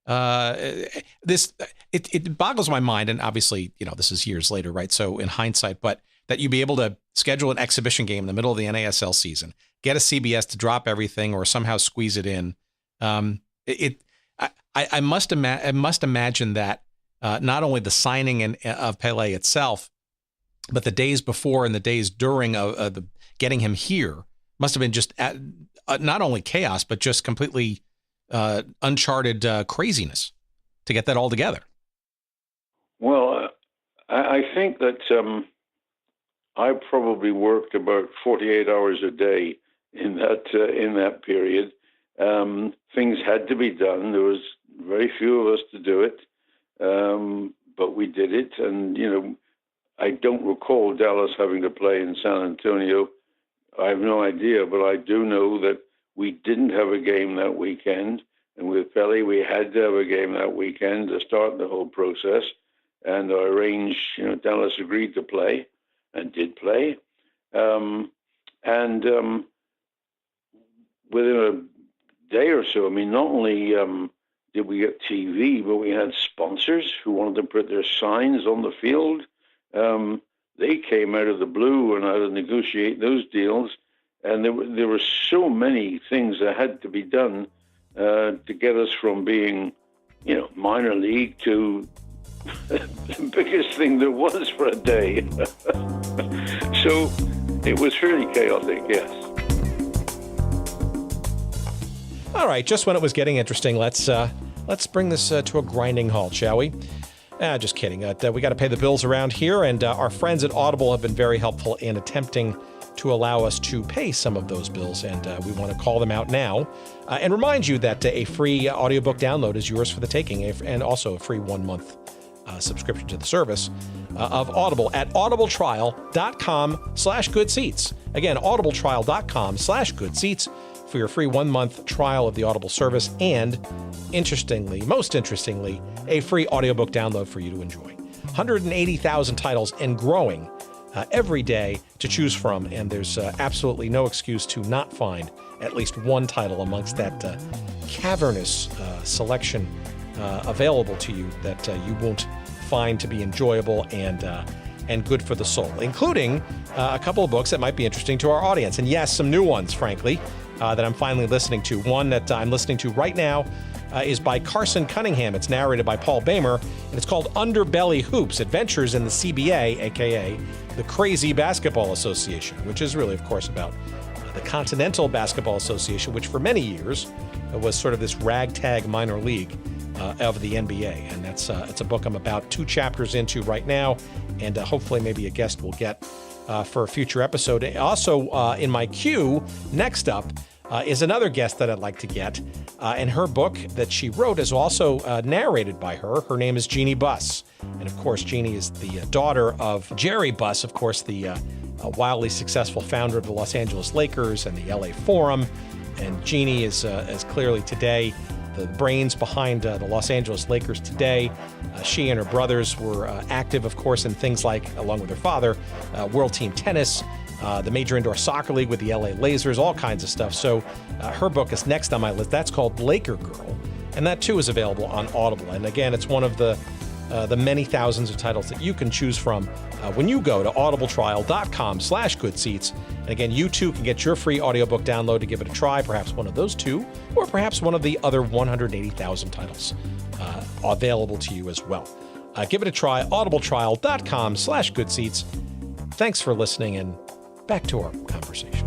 It boggles my mind, and obviously, this is years later, right? So in hindsight, but that you'd be able to schedule an exhibition game in the middle of the NASL season, get a CBS to drop everything or somehow squeeze it in. I must imagine that not only the signing of Pele itself, but the days before and the days during the getting him here must have been just not only chaos, but just completely uncharted craziness to get that all together. Well, I think that I probably worked about 48 hours a day in that period. Things had to be done. There was very few of us to do it, but we did it. And I don't recall Dallas having to play in San Antonio. I have no idea, but I do know that we didn't have a game that weekend. And with Pele, we had to have a game that weekend to start the whole process. And I arranged, Dallas agreed to play and did play. Within a day or so, not only did we get TV, but we had sponsors who wanted to put their signs on the field. They came out of the blue and had to negotiate those deals. And there were so many things that had to be done to get us from being, minor league to the biggest thing there was for a day. So it was fairly chaotic, yes. All right, just when it was getting interesting, let's bring this to a grinding halt, shall we? Just kidding. We got to pay the bills around here, and our friends at Audible have been very helpful in attempting to allow us to pay some of those bills, and we want to call them out now and remind you that a free audiobook download is yours for the taking, and also a free 1-month subscription to the service of Audible at audibletrial.com/goodseats. Again, audibletrial.com/goodseats for your free 1-month trial of the Audible service, and most interestingly, a free audiobook download for you to enjoy. 180,000 titles and growing every day to choose from, and there's absolutely no excuse to not find at least one title amongst that cavernous selection available to you that you won't find to be enjoyable and good for the soul, including a couple of books that might be interesting to our audience. And yes, some new ones, frankly, that I'm finally listening to. One that I'm listening to right now is by Carson Cunningham. It's narrated by Paul Gardner, and it's called Underbelly Hoops, Adventures in the CBA, a.k.a. the Crazy Basketball Association, which is really, of course, about the Continental Basketball Association, which for many years was sort of this ragtag minor league of the NBA. And it's a book I'm about 2 chapters into right now, and hopefully maybe a guest will get for a future episode. Also in my queue, next up, is another guest that I'd like to get, and her book that she wrote is also narrated by her. Her name is Jeannie Buss, and of course Jeannie is the daughter of Jerry Buss, of course the wildly successful founder of the Los Angeles Lakers and the LA Forum, and Jeannie is clearly today the brains behind the Los Angeles Lakers today. She and her brothers were active, of course, in things like, along with her father, World Team Tennis, the Major Indoor Soccer League with the LA Lasers, all kinds of stuff. So her book is next on my list. That's called Laker Girl, and that too is available on Audible. And again, it's one of the many thousands of titles that you can choose from when you go to audibletrial.com/goodseats. And again, you too can get your free audiobook download to give it a try, perhaps one of those 2, or perhaps one of the other 180,000 titles available to you as well. Give it a try, audibletrial.com/goodseats. Thanks for listening, and back to our conversation.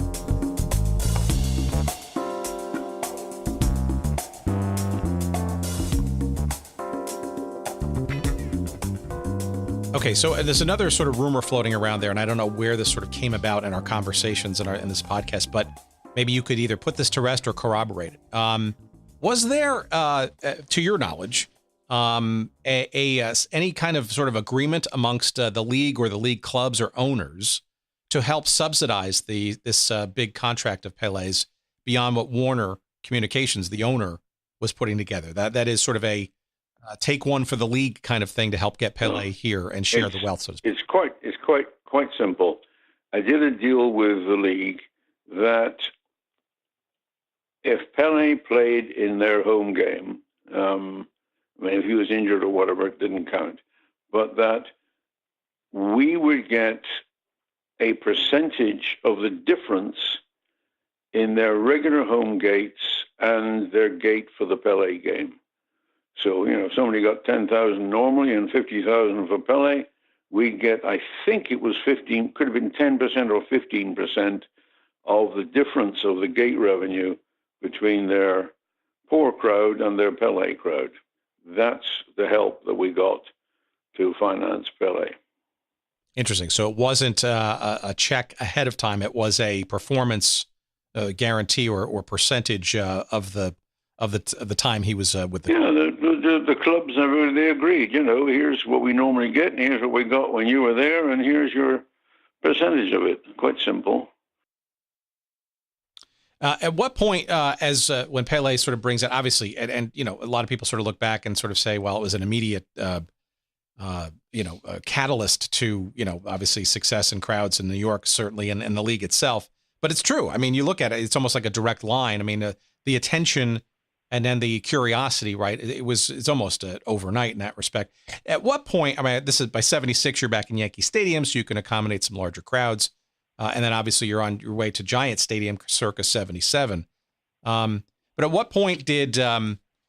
Okay, so there's another sort of rumor floating around there, and I don't know where this sort of came about in our conversations in this podcast, but maybe you could either put this to rest or corroborate it. Was there, to your knowledge, any kind of sort of agreement amongst the league or the league clubs or owners to help subsidize this big contract of Pele's beyond what Warner Communications, the owner, was putting together? That is sort of a take one for the league kind of thing to help get Pele here and share the wealth, so to speak. It's quite simple. I did a deal with the league that if Pele played in their home game, I mean, if he was injured or whatever, it didn't count, but that we would get a percentage of the difference in their regular home gates and their gate for the Pele game. So, if somebody got 10,000 normally and 50,000 for Pele, we get, I think it was 15, could have been 10% or 15% of the difference of the gate revenue between their poor crowd and their Pele crowd. That's the help that we got to finance Pele. Interesting. So it wasn't a check ahead of time. It was a performance guarantee or percentage of the time he was with the. Yeah, the clubs, they agreed. Here's what we normally get, and here's what we got when you were there, and here's your percentage of it. Quite simple. At what point, when Pele sort of brings it, obviously, and a lot of people sort of look back and sort of say, well, it was an immediate, a catalyst to, obviously success in crowds in New York, certainly, and the league itself. But it's true. I mean, you look at it, it's almost like a direct line. I mean, the attention and then the curiosity, right? It's almost overnight in that respect. At what point, I mean, this is by 76, you're back in Yankee Stadium, so you can accommodate some larger crowds. And then obviously you're on your way to Giant Stadium circa 77. But at what point did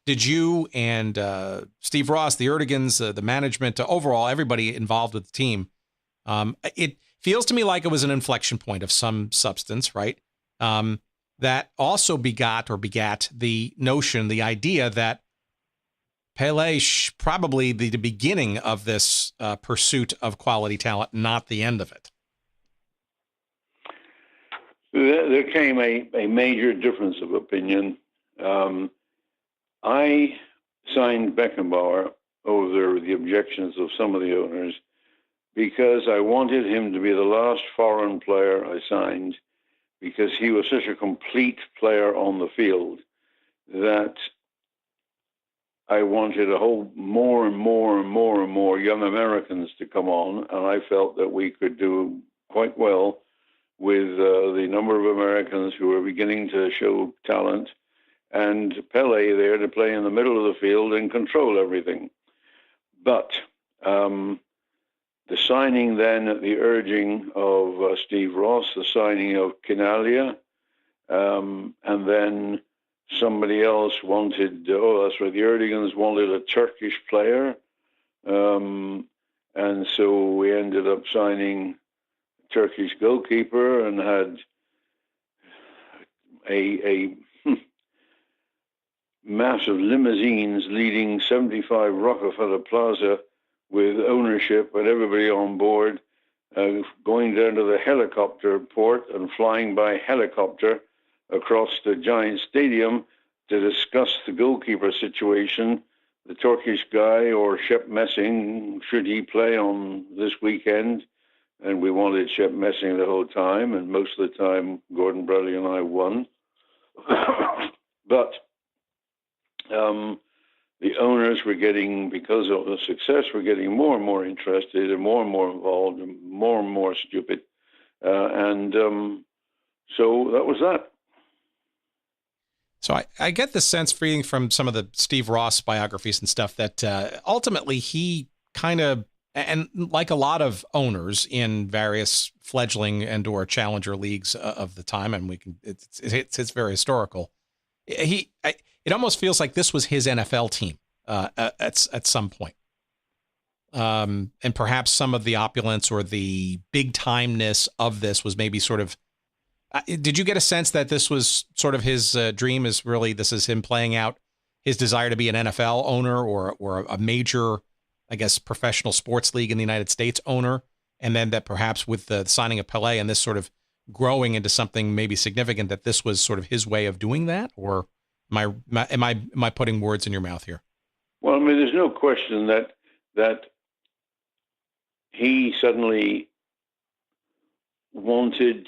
you and Steve Ross, the Erdigans, the management, overall, everybody involved with the team, it feels to me like it was an inflection point of some substance, right? That also begat the notion, the idea that Pele probably the beginning of this pursuit of quality talent, not the end of it. There came a major difference of opinion. I signed Beckenbauer over the objections of some of the owners because I wanted him to be the last foreign player I signed, because he was such a complete player on the field that I wanted a whole more and more young Americans to come on, and I felt that we could do quite well with the number of Americans who were beginning to show talent, and Pele there to play in the middle of the field and control everything. But the signing then at the urging of Steve Ross, the signing of Kinalia, and then somebody else wanted, that's right, the Erdigans wanted a Turkish player, and so we ended up signing a Turkish goalkeeper and had a mass of limousines leading 75 Rockefeller Plaza with ownership and everybody on board, going down to the helicopter port and flying by helicopter across the Giant Stadium to discuss the goalkeeper situation, the Turkish guy or Shep Messing, should he play on this weekend? And we wanted Shep Messing the whole time, and most of the time Gordon Bradley and I won. But the owners were getting, because of the success, were getting more and more interested and more involved and more stupid. So that was that. So I get the sense reading from some of the Steve Ross biographies and stuff that ultimately he kind of, and like a lot of owners in various fledgling and or challenger leagues of the time, and it's very historical. It almost feels like this was his NFL team at some point. And perhaps some of the opulence or the big timeness of this was maybe sort of, did you get a sense that this was sort of his dream, is really, this is him playing out his desire to be an NFL owner or a major I guess, professional sports league in the United States owner, and then that perhaps with the signing of Pele and this sort of growing into something maybe significant, that this was sort of his way of doing that? Or am I putting words in your mouth here? Well, I mean, there's no question that he suddenly wanted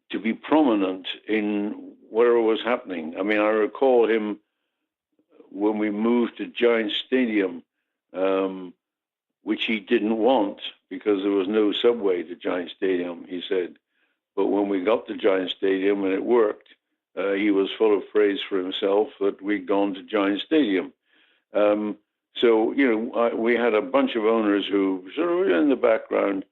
to be prominent in whatever was happening. I mean, I recall him when we moved to Giant Stadium, which he didn't want because there was no subway to Giant Stadium, he said. But when we got to Giant Stadium and it worked, he was full of praise for himself that we'd gone to Giant Stadium. So, we had a bunch of owners who sort of were in the background,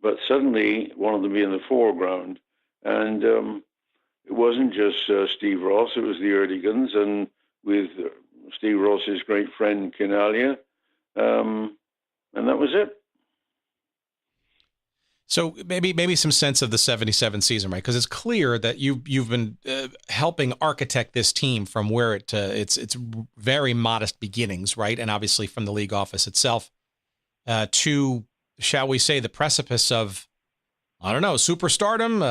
but suddenly wanted to be in the foreground. And it wasn't just Steve Ross, it was the Erdigans, and with Steve Ross's great friend, Kinalia, and that was it. So maybe some sense of the 77 season, right? Because it's clear that you've been helping architect this team from where it's very modest beginnings, right? And obviously from the league office itself to, shall we say, the precipice of, I don't know, superstardom.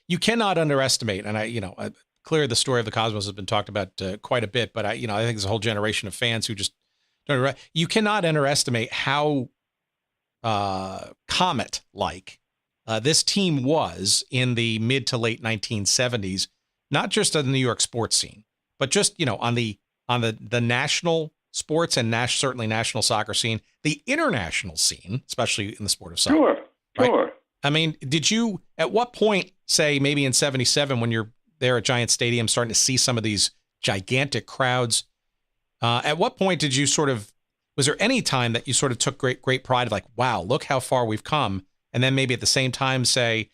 You cannot underestimate, and clearly the story of the Cosmos has been talked about quite a bit, but I think there's a whole generation of fans who just don't. You cannot underestimate how comet-like this team was in the mid to late 1970s, not just on the New York sports scene, but just on the national sports and certainly national soccer scene, the international scene, especially in the sport of soccer. Sure. Right? I mean, did you at what point, say maybe in 77, when you're there at Giant Stadium starting to see some of these gigantic crowds, at what point did you was there any time that you sort of took great pride of like, wow, look how far we've come? And then maybe at the same time say,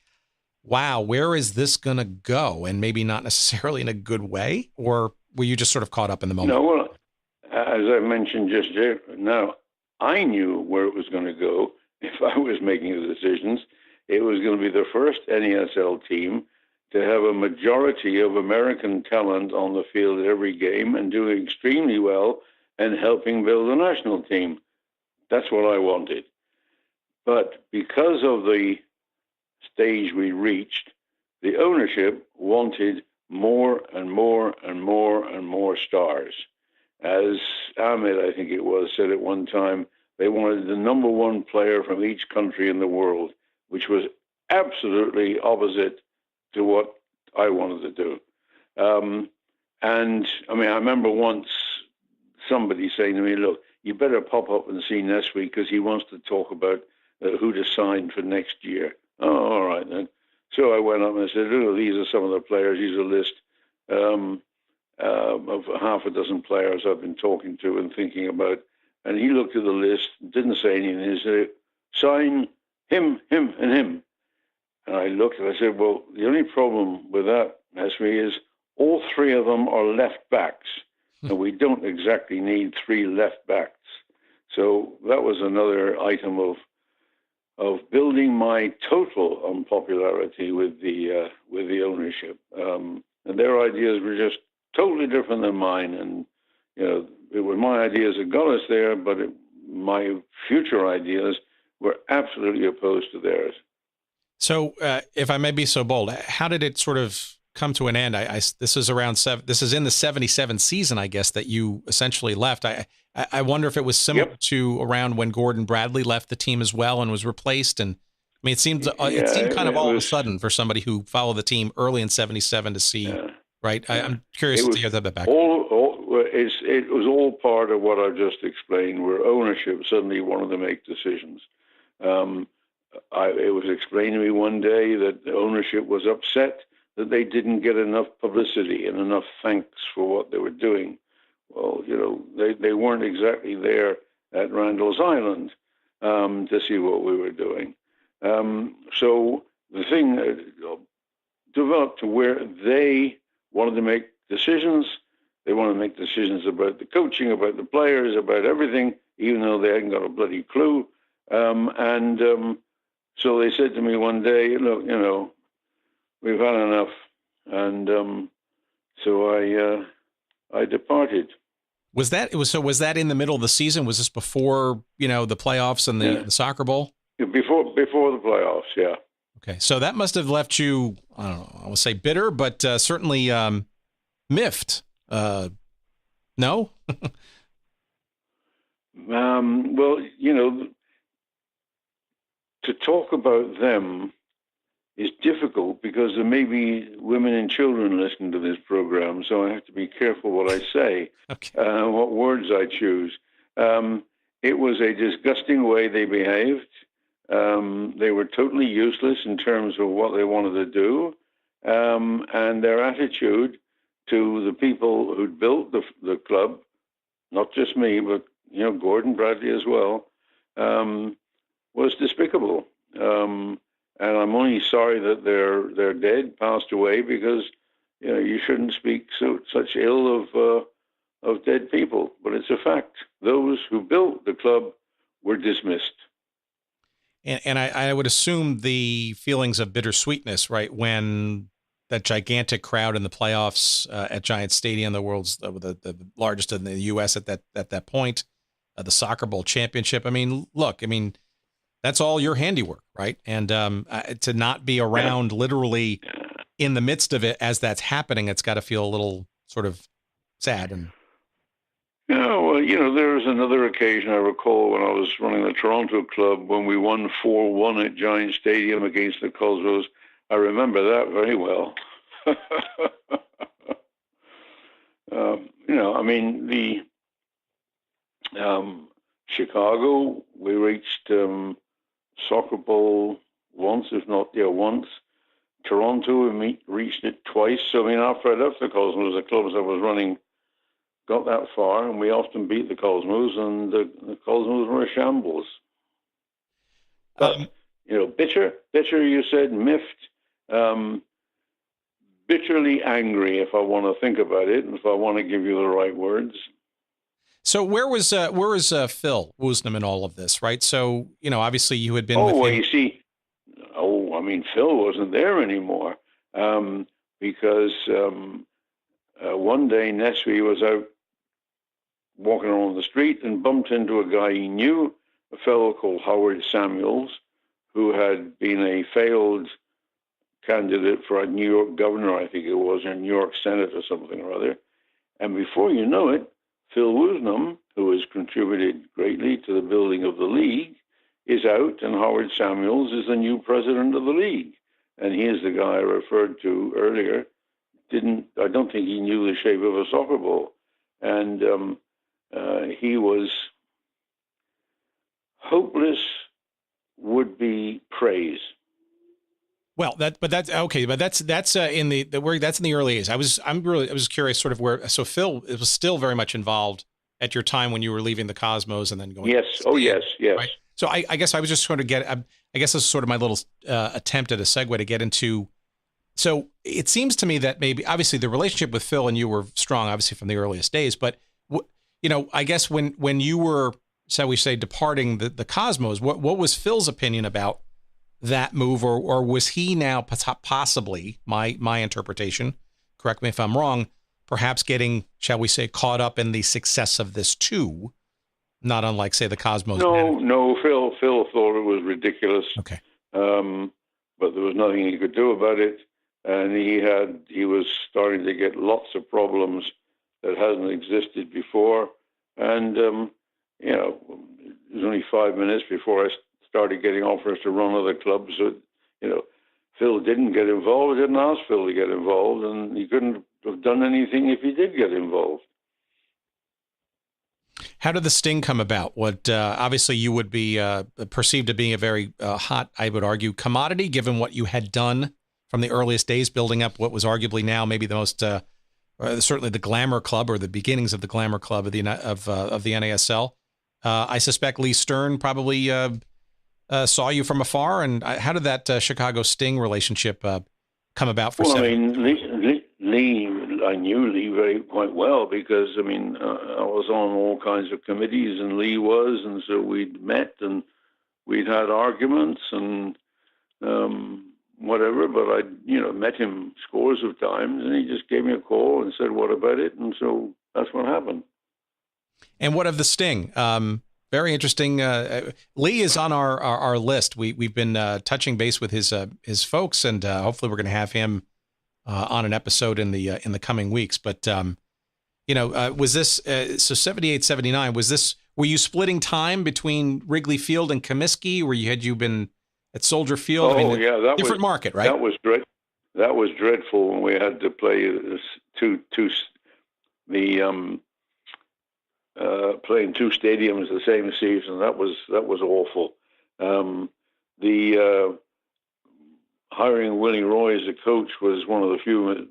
wow, where is this going to go? And maybe not necessarily in a good way? Or were you just sort of caught up in the moment? No, well, as I mentioned just now, I knew where it was going to go if I was making the decisions. It was going to be the first NASL team to have a majority of American talent on the field at every game and doing extremely well and helping build a national team. That's what I wanted. But because of the stage we reached, the ownership wanted more and more and more and more stars. As Ahmed, I think it was, said at one time, they wanted the number one player from each country in the world, which was absolutely opposite to what I wanted to do. And I mean, I remember once somebody saying to me, look, you better pop up and see Nestle because he wants to talk about who to sign for next year. Oh, all right then. So I went up and I said, oh, these are some of the players. Here's a list of half a dozen players I've been talking to and thinking about. And he looked at the list, didn't say anything. He said, sign him, him, and him. And I looked and I said, well, the only problem with that, Nestle, is all three of them are left backs. And we don't exactly need three left backs. So that was another item of building my total unpopularity with the ownership. And their ideas were just totally different than mine. And it was my ideas that got us there, but my future ideas were absolutely opposed to theirs. So, if I may be so bold, how did it sort of come to an end? This is in the 77 season, I guess, that you essentially left. I wonder if it was similar to around when Gordon Bradley left the team as well and was replaced. And I mean, it seemed kind of all of a sudden for somebody who followed the team early in 77 to see, right? I'm curious to hear that back. It was all part of what I just explained, where ownership suddenly wanted to make decisions. It was explained to me one day that the ownership was upset that they didn't get enough publicity and enough thanks for what they were doing. Well, they weren't exactly there at Randall's Island to see what we were doing. So the thing developed to where they wanted to make decisions. They wanted to make decisions about the coaching, about the players, about everything, even though they hadn't got a bloody clue. So they said to me one day, look, we've had enough. And so I departed. Was that in the middle of the season? Was this before, the playoffs and the soccer bowl? Before the playoffs, yeah. Okay, so that must have left you, I don't know, I would say bitter, but certainly miffed. No? Well, to talk about them is difficult because there may be women and children listening to this program, so I have to be careful what I say, what words I choose. It was a disgusting way they behaved. They were totally useless in terms of what they wanted to do, and their attitude to the people who'd built the club, not just me, but Gordon Bradley as well, was despicable. And I'm only sorry that they're dead, passed away, because you shouldn't speak such ill of dead people. But it's a fact. Those who built the club were dismissed. And I would assume the feelings of bittersweetness, right, when that gigantic crowd in the playoffs at Giant Stadium, the world's the largest in the U.S. at that point, the Soccer Bowl championship. Look, that's all your handiwork, right? And to not be around literally in the midst of it as that's happening, it's got to feel a little sort of sad. And there was another occasion I recall when I was running the Toronto club when we won 4-1 at Giant Stadium against the Cosmos. I remember that very well. Chicago, we reached Soccer Bowl once, if not once. Toronto, we reached it twice. So, after I left the Cosmos, the clubs I was running got that far, and we often beat the Cosmos, and the Cosmos were a shambles. But, bitter, you said, miffed, bitterly angry, if I want to think about it, and if I want to give you the right words. So where was Phil Woosnam in all of this, right? So, obviously you had been with him. You see, Phil wasn't there anymore, because one day Nesby was out walking along the street and bumped into a guy he knew, a fellow called Howard Samuels, who had been a failed candidate for a New York governor, I think it was, or New York Senate or something or other. And before you know it, Phil Woosnam, who has contributed greatly to the building of the league, is out, and Howard Samuels is the new president of the league. And he is the guy I referred to earlier. I don't think he knew the shape of a soccer ball. And he was hopeless would-be praise. Well, that's okay, but that's in the early days. I was curious sort of where. So Phil, it was still very much involved at your time when you were leaving the Cosmos and then going. Yes. Yes. Right? So I guess I was just trying to get. I guess this is sort of my little attempt at a segue to get into. So it seems to me that maybe obviously the relationship with Phil and you were strong, obviously from the earliest days. But I guess when you were, shall we say, departing the Cosmos, what was Phil's opinion about that move, or was he now possibly, my interpretation, correct me if I'm wrong, perhaps getting, shall we say, caught up in the success of this too, not unlike, say, the Cosmos? No, Phil thought it was ridiculous. Okay. But there was nothing he could do about it, and he was starting to get lots of problems that hadn't existed before, and it was only 5 minutes before I started getting offers to run other clubs. So, Phil didn't get involved. I didn't ask Phil to get involved, and he couldn't have done anything if he did get involved. How did the sting come about? What obviously you would be perceived to being a very hot, I would argue, commodity, given what you had done from the earliest days, building up what was arguably now maybe the most, certainly the glamour club, or the beginnings of the glamour club of the NASL. I suspect Lee Stern probably saw you from afar. And how did that Chicago Sting relationship come about for Lee, I knew Lee quite well because, I was on all kinds of committees and Lee was, and so we'd met and we'd had arguments and whatever, but I met him scores of times, and he just gave me a call and said, what about it? And so that's what happened. And what of the Sting? Very interesting. Lee is on our list. We've been touching base with his folks, and hopefully we're going to have him on an episode in the coming weeks. But was this so 78, 79? Were you splitting time between Wrigley Field and Comiskey, or had you been at Soldier Field? Oh, yeah, that different was, market, right? That was dreadful when we had to play playing two stadiums the same season. That was awful. The hiring Willie Roy as a coach was one of the few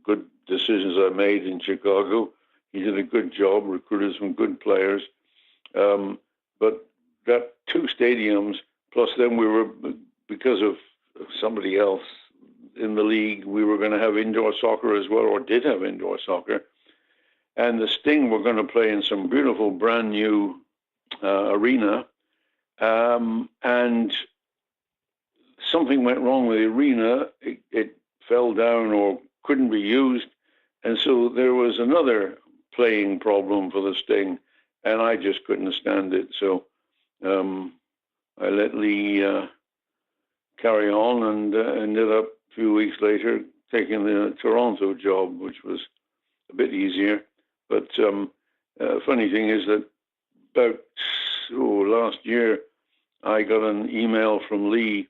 good decisions I made in Chicago. He did a good job, recruited some good players. But that two stadiums, plus then we were, because of somebody else in the league, we were going to have indoor soccer as well, or did have indoor soccer. And the Sting were going to play in some beautiful brand new arena. And something went wrong with the arena. It fell down or couldn't be used. And so there was another playing problem for the Sting, and I just couldn't stand it. So I let Lee carry on and ended up a few weeks later taking the Toronto job, which was a bit easier. But funny thing is that about last year, I got an email from Lee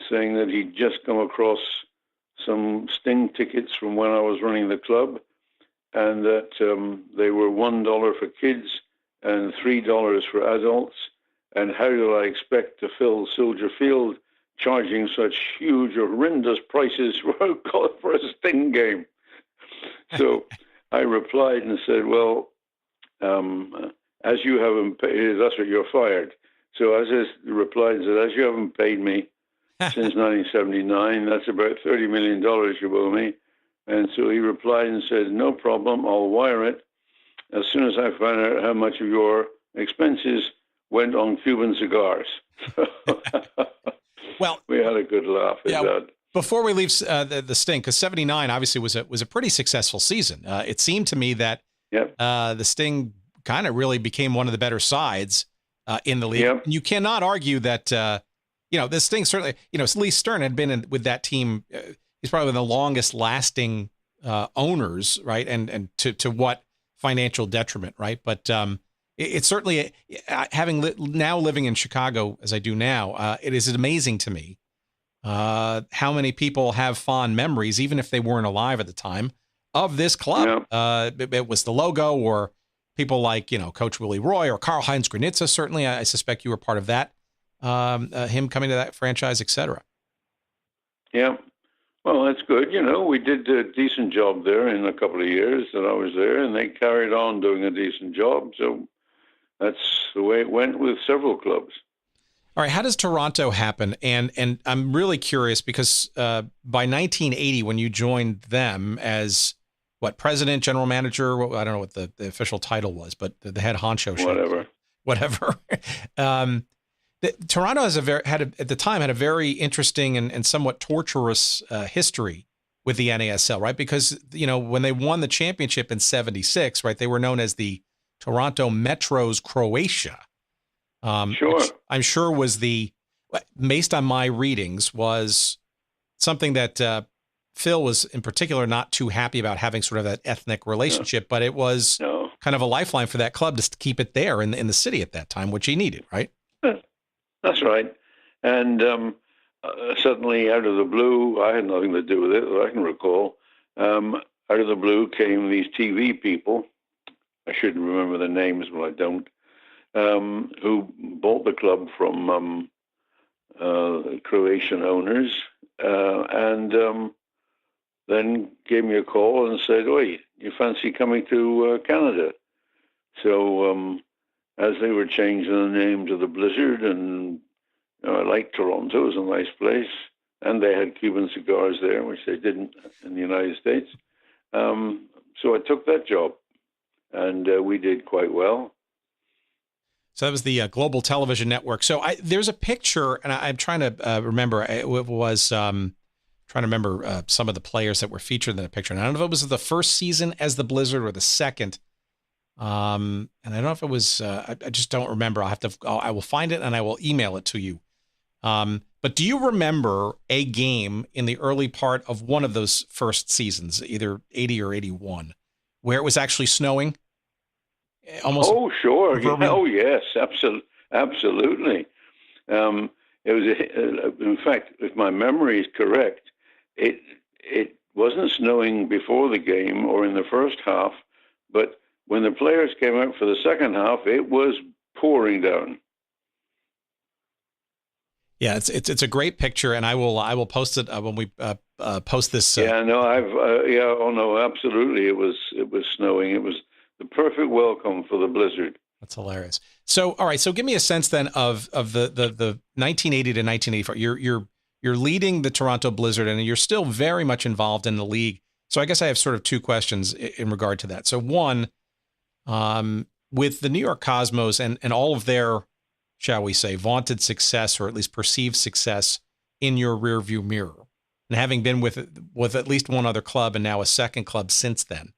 saying that he'd just come across some Sting tickets from when I was running the club, and that they were $1 for kids and $3 for adults. And how did I expect to fill Soldier Field charging such huge, horrendous prices for a Sting game? So I replied and said, well, as you haven't paid, that's what you're fired. So as I replied and said, as you haven't paid me since 1979, that's about $30 million you owe me. And so he replied and said, no problem, I'll wire it as soon as I find out how much of your expenses went on Cuban cigars. Well, we had a good laugh at that. Before we leave the Sting, because 79 obviously was a pretty successful season. It seemed to me that the Sting kind of really became one of the better sides in the league. Yep. You cannot argue that, the Sting certainly, Lee Stern had been with that team. He's probably the longest lasting owners, right? And to what financial detriment, right? But it's certainly, now living in Chicago as I do now, it is amazing to me how many people have fond memories, even if they weren't alive at the time, of this club. Yeah. It was the logo, or people like, Coach Willie Roy or Karl-Heinz Granitza. Certainly, I suspect you were part of that, him coming to that franchise, et cetera. Yeah. Well, that's good. We did a decent job there in a couple of years that I was there, and they carried on doing a decent job. So that's the way it went with several clubs. All right, how does Toronto happen? And I'm really curious because by 1980, when you joined them as president, general manager, I don't know what the official title was, but the head honcho. Whatever. Toronto at the time had a very interesting and somewhat torturous history with the NASL, right? Because when they won the championship in '76, right, they were known as the Toronto Metros Croatia. Sure. Which I'm sure was based on my readings, was something that Phil was in particular not too happy about, having sort of that ethnic relationship, but it was kind of a lifeline for that club to keep it there in the city at that time, which he needed, right? That's right. And suddenly, out of the blue, I had nothing to do with it, that I can recall. Out of the blue came these TV people. I shouldn't remember their names, but I don't. Who bought the club from Croatian owners, and then gave me a call and said, "Oi, you fancy coming to Canada?" So as they were changing the name to the Blizzard, and I liked Toronto, it was a nice place, and they had Cuban cigars there, which they didn't in the United States. So I took that job, and we did quite well. So that was the Global Television Network. So there's a picture, and I'm trying to remember. It was trying to remember some of the players that were featured in the picture. And I don't know if it was the first season as the Blizzard or the second, And I don't know if it was, I just don't remember. I will find it and I will email it to you. But do you remember a game in the early part of one of those first seasons, either 80 or 81, where it was actually snowing? Almost. Oh, sure. Yeah. Oh, yes, absolutely. It was, in fact, if my memory is correct, it wasn't snowing before the game or in the first half, but when the players came out for the second half, it was pouring down. Yeah, it's a great picture, and I will post it when we post this. Yeah, no, oh no, absolutely, it was snowing. It was the perfect welcome for the blizzard. That's hilarious. So, all right, so give me a sense then of the 1980 to 1984. You're leading the Toronto Blizzard, and you're still very much involved in the league. So I guess I have sort of two questions in regard to that. So one, with the New York Cosmos and all of their, shall we say, vaunted success, or at least perceived success in your rearview mirror, and having been with at least one other club and now a second club since then,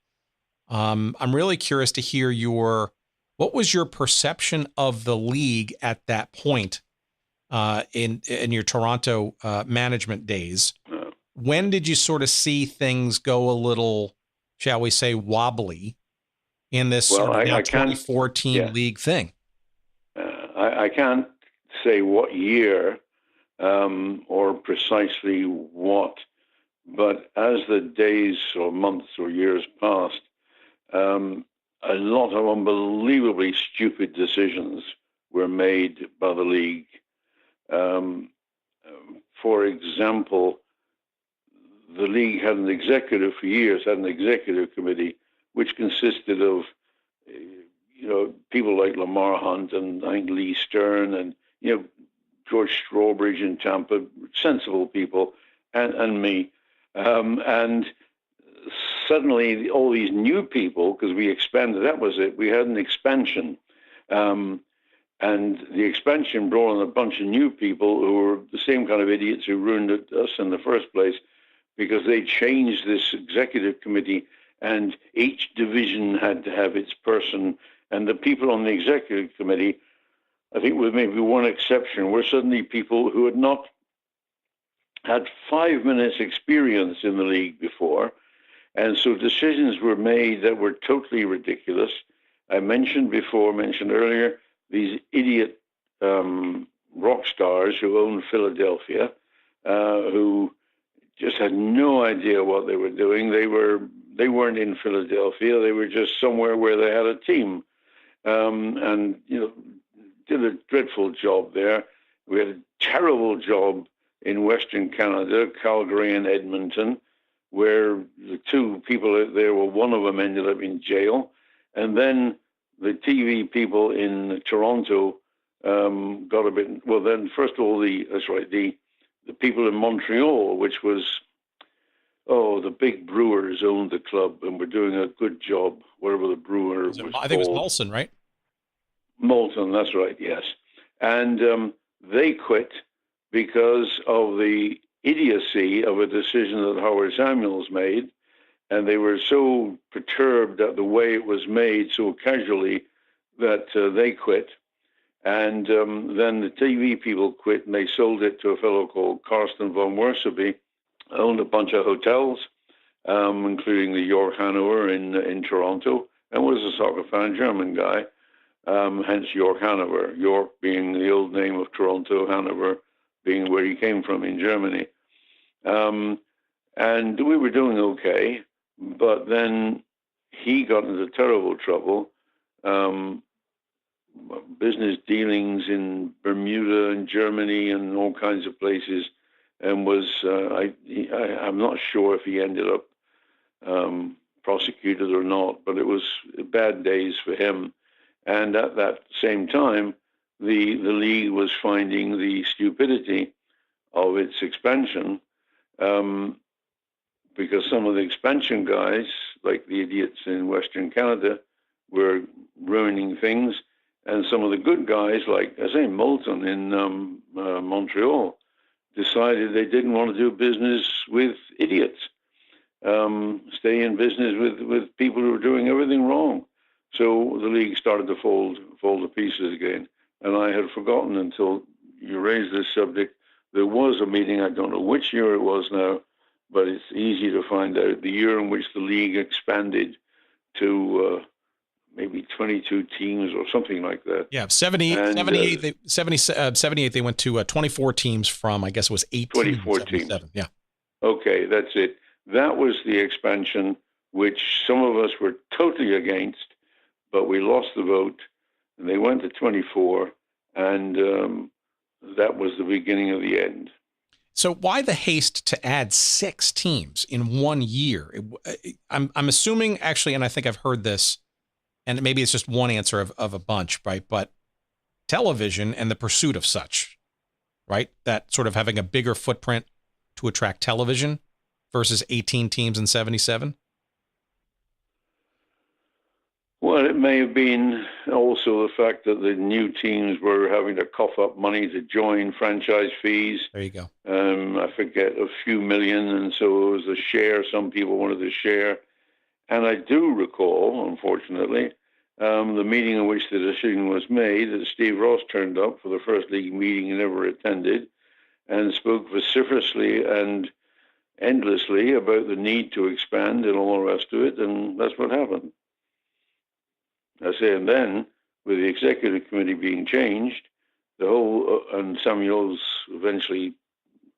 I'm really curious to hear what was your perception of the league at that point in your Toronto management days? When did you sort of see things go a little, shall we say, wobbly in this sort of 2014 league thing? I can't say what year or precisely what, but as the days or months or years passed, a lot of unbelievably stupid decisions were made by the league. For example, the league had an executive committee which consisted of people like Lamar Hunt and I think Lee Stern and George Strawbridge in Tampa, sensible people, and me, and suddenly all these new people, because we expanded, that was it. We had an expansion, and the expansion brought in a bunch of new people who were the same kind of idiots who ruined us in the first place, because they changed this executive committee, and each division had to have its person. And the people on the executive committee, I think with maybe one exception, were suddenly people who had not had 5 minutes experience in the league before. And so decisions were made that were totally ridiculous. I mentioned earlier, these idiot rock stars who owned Philadelphia, who just had no idea what they were doing. They weren't in Philadelphia. They were just somewhere where they had a team. And did a dreadful job there. We had a terrible job in Western Canada, Calgary and Edmonton, where the two people there, one of them ended up in jail. And then the TV people in Toronto got a bit, well then first of all, the people in Montreal, which was, the big brewers owned the club and were doing a good job, whatever the brewer was called. I think it was Molson, right? Molson, that's right, yes. And they quit because of the idiocy of a decision that Howard Samuels made, and they were so perturbed at the way it was made so casually that they quit. And then the TV people quit, and they sold it to a fellow called Karsten von Worseby, owned a bunch of hotels, including the York Hanover in Toronto, and was a soccer fan, German guy, hence York Hanover, York being the old name of Toronto, Hanover being where he came from in Germany. And we were doing okay, but then he got into terrible trouble. Business dealings in Bermuda and Germany and all kinds of places, and was I'm not sure if he ended up prosecuted or not, but it was bad days for him. And at that same time, the league was finding the stupidity of its expansion, because some of the expansion guys, like the idiots in Western Canada, were ruining things, and some of the good guys, like I say, Moulton in Montreal, decided they didn't want to do business with idiots, stay in business with people who were doing everything wrong. So the league started to fall to pieces again. And I had forgotten until you raised this subject. There was a meeting, I don't know which year it was now, but it's easy to find out, the year in which the league expanded to maybe 22 teams or something like that. Yeah, 78, they went to 24 teams from, I guess it was 18. 24 teams. Yeah. Okay, that's it. That was the expansion, which some of us were totally against, but we lost the vote, and they went to 24, and that was the beginning of the end. So why the haste to add 6 teams in 1 year? I'm assuming, actually, and I think I've heard this, and maybe it's just one answer of a bunch, right? But television and the pursuit of such, right? That sort of having a bigger footprint to attract television versus 18 teams in 77? Well, it may have been also the fact that the new teams were having to cough up money to join, franchise fees. There you go. I forget, a few million, and so it was a share. Some people wanted to share. And I do recall, unfortunately, the meeting in which the decision was made, that Steve Ross turned up for the first league meeting he never attended and spoke vociferously and endlessly about the need to expand and all the rest of it, and that's what happened. I say, and then, with the executive committee being changed, the whole, and Samuel's eventually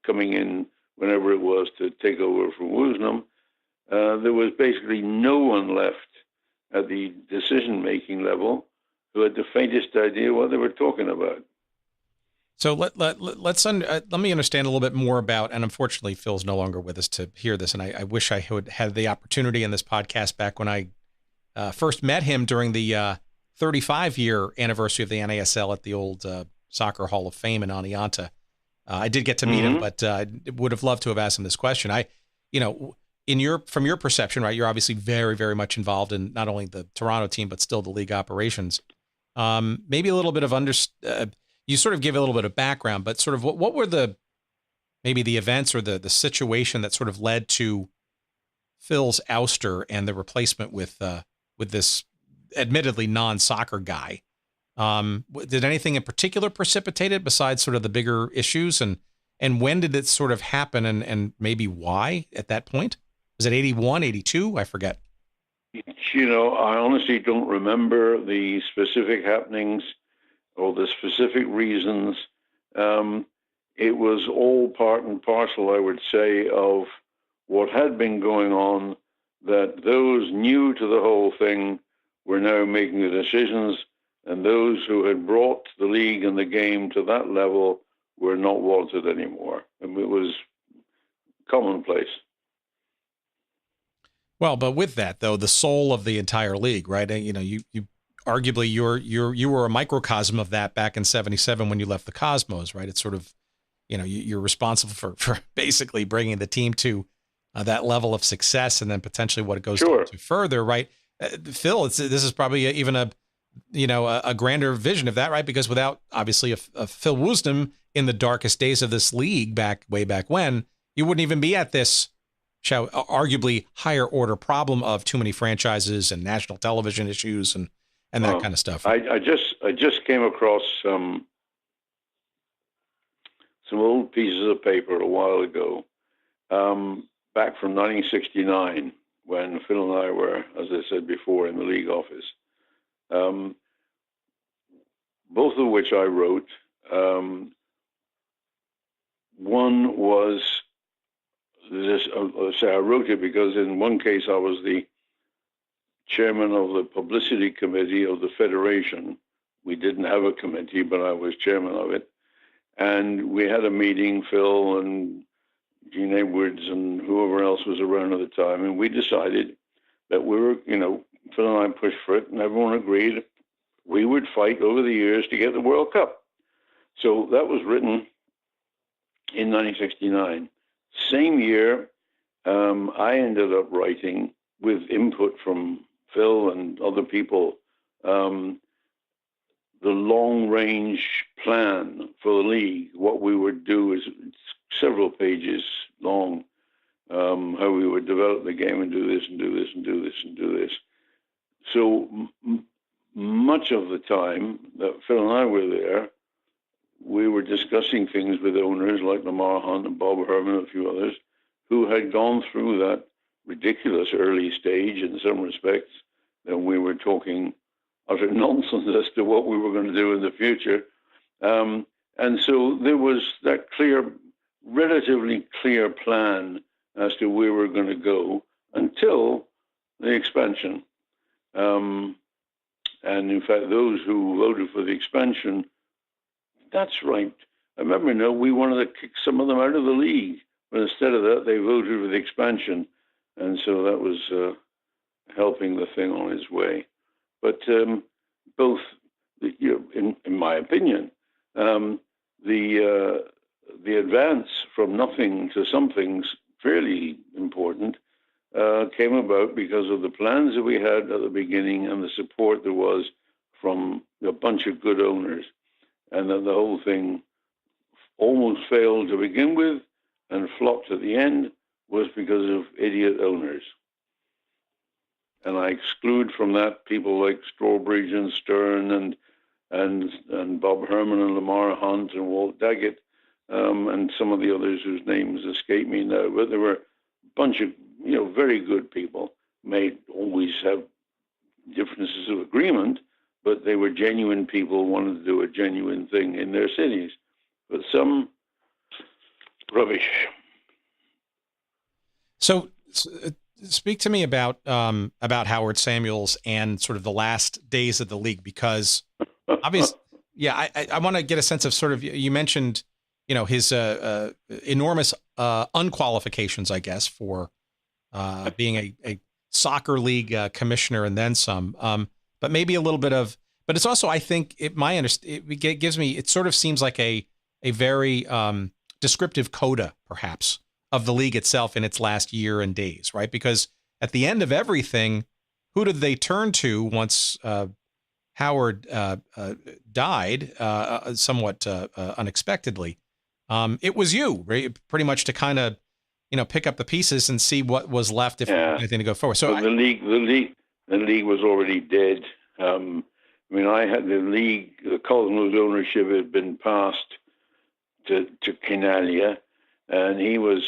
coming in whenever it was to take over from Woosnam, there was basically no one left at the decision-making level who had the faintest idea what they were talking about. So let me understand a little bit more about, and unfortunately Phil's no longer with us to hear this, and I wish I would had the opportunity in this podcast back when I first met him during the 35-year anniversary of the NASL at the old Soccer Hall of Fame in Oneonta. I did get to meet him, but would have loved to have asked him this question. From your perception, right, you're obviously very, very much involved in not only the Toronto team, but still the league operations. Maybe a little bit of you sort of give a little bit of background, but sort of what were maybe the events or the situation that sort of led to Phil's ouster and the replacement with this admittedly non-soccer guy? Did anything in particular precipitate it besides sort of the bigger issues? And when did it sort of happen and maybe why at that point? Was it 81, 82? I forget. I honestly don't remember the specific happenings or the specific reasons. It was all part and parcel, I would say, of what had been going on, that those new to the whole thing were now making the decisions, and those who had brought the league and the game to that level were not wanted anymore. And it was commonplace. Well, but with that, though, the soul of the entire league, right? You arguably you were a microcosm of that back in 77 when you left the Cosmos, right? It's sort of, you're responsible for basically bringing the team to that level of success, and then potentially what it goes to further, right? Phil, this is probably even a grander vision of that, right? Because without obviously a Phil Woosnam in the darkest days of this league way back when, you wouldn't even be at this arguably higher order problem of too many franchises and national television issues and that kind of stuff. I just came across some old pieces of paper a while ago, back from 1969, when Phil and I were, as I said before, in the league office. Both of which I wrote. One was this. I wrote it because in one case I was the chairman of the publicity committee of the federation. We didn't have a committee, but I was chairman of it. And we had a meeting, Phil and Gene Edwards and whoever else was around at the time, and we decided that we were, Phil and I pushed for it, and everyone agreed we would fight over the years to get the World Cup. So that was written in 1969. Same year, I ended up writing, with input from Phil and other people, the long-range plan for the league. What we would do is several pages long, how we would develop the game and do this and do this and do this and do this. So much of the time that Phil and I were there, we were discussing things with owners like Lamar Hunt and Bob Hermann and a few others who had gone through that ridiculous early stage in some respects, and we were talking utter nonsense as to what we were going to do in the future. And so there was that relatively clear plan as to where we're going to go until the expansion. And in fact, those who voted for the expansion, that's right. I remember, we wanted to kick some of them out of the league, but instead of that, they voted for the expansion. And so that was helping the thing on its way. But both, in my opinion, the advance from nothing to something fairly important came about because of the plans that we had at the beginning and the support there was from a bunch of good owners. And then the whole thing almost failed to begin with and flopped at the end was because of idiot owners. And I exclude from that people like Strawbridge and Stern and Bob Hermann and Lamar Hunt and Walt Daggett and some of the others whose names escape me now. But there were a bunch of very good people. May always have differences of agreement, but they were genuine people, wanted to do a genuine thing in their cities. But some rubbish. So speak to me about Howard Samuels and sort of the last days of the league, because obviously, I want to get a sense of sort of, you mentioned, his enormous unqualifications, I guess, for being a soccer league commissioner and then some, but maybe a little bit of, but it's also, I think it gives me, it sort of seems like a very descriptive coda, perhaps, of the league itself in its last year and days, right? Because at the end of everything, who did they turn to once Howard died, somewhat unexpectedly? It was you, right? Pretty much to kind of, pick up the pieces and see what was left if anything to go forward. So the league was already dead. I had the Cosmos ownership had been passed to Canalia, and he was.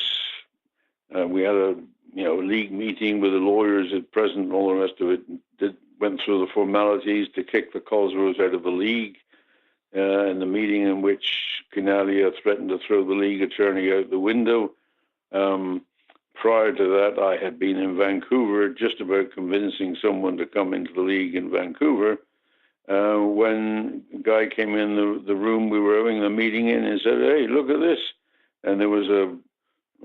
We had a league meeting with the lawyers at present and all the rest of it. Went through the formalities to kick the Cosmos out of the league. In the meeting in which Canalia threatened to throw the league attorney out the window. Prior to that, I had been in Vancouver just about convincing someone to come into the league in Vancouver. When a guy came in the room we were having the meeting in and said, "Hey, look at this." And there was a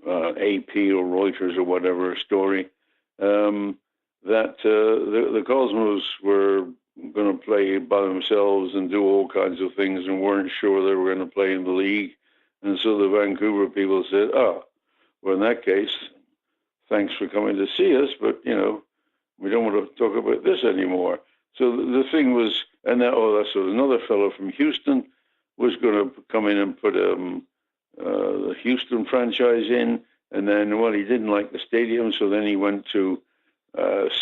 AP or Reuters or whatever story that the Cosmos were going to play by themselves and do all kinds of things and weren't sure they were going to play in the league. And so the Vancouver people said, well, in that case, thanks for coming to see us, but, we don't want to talk about this anymore. So the thing was, and so another fellow from Houston was going to come in and put the Houston franchise in, and then, he didn't like the stadium, so then he went to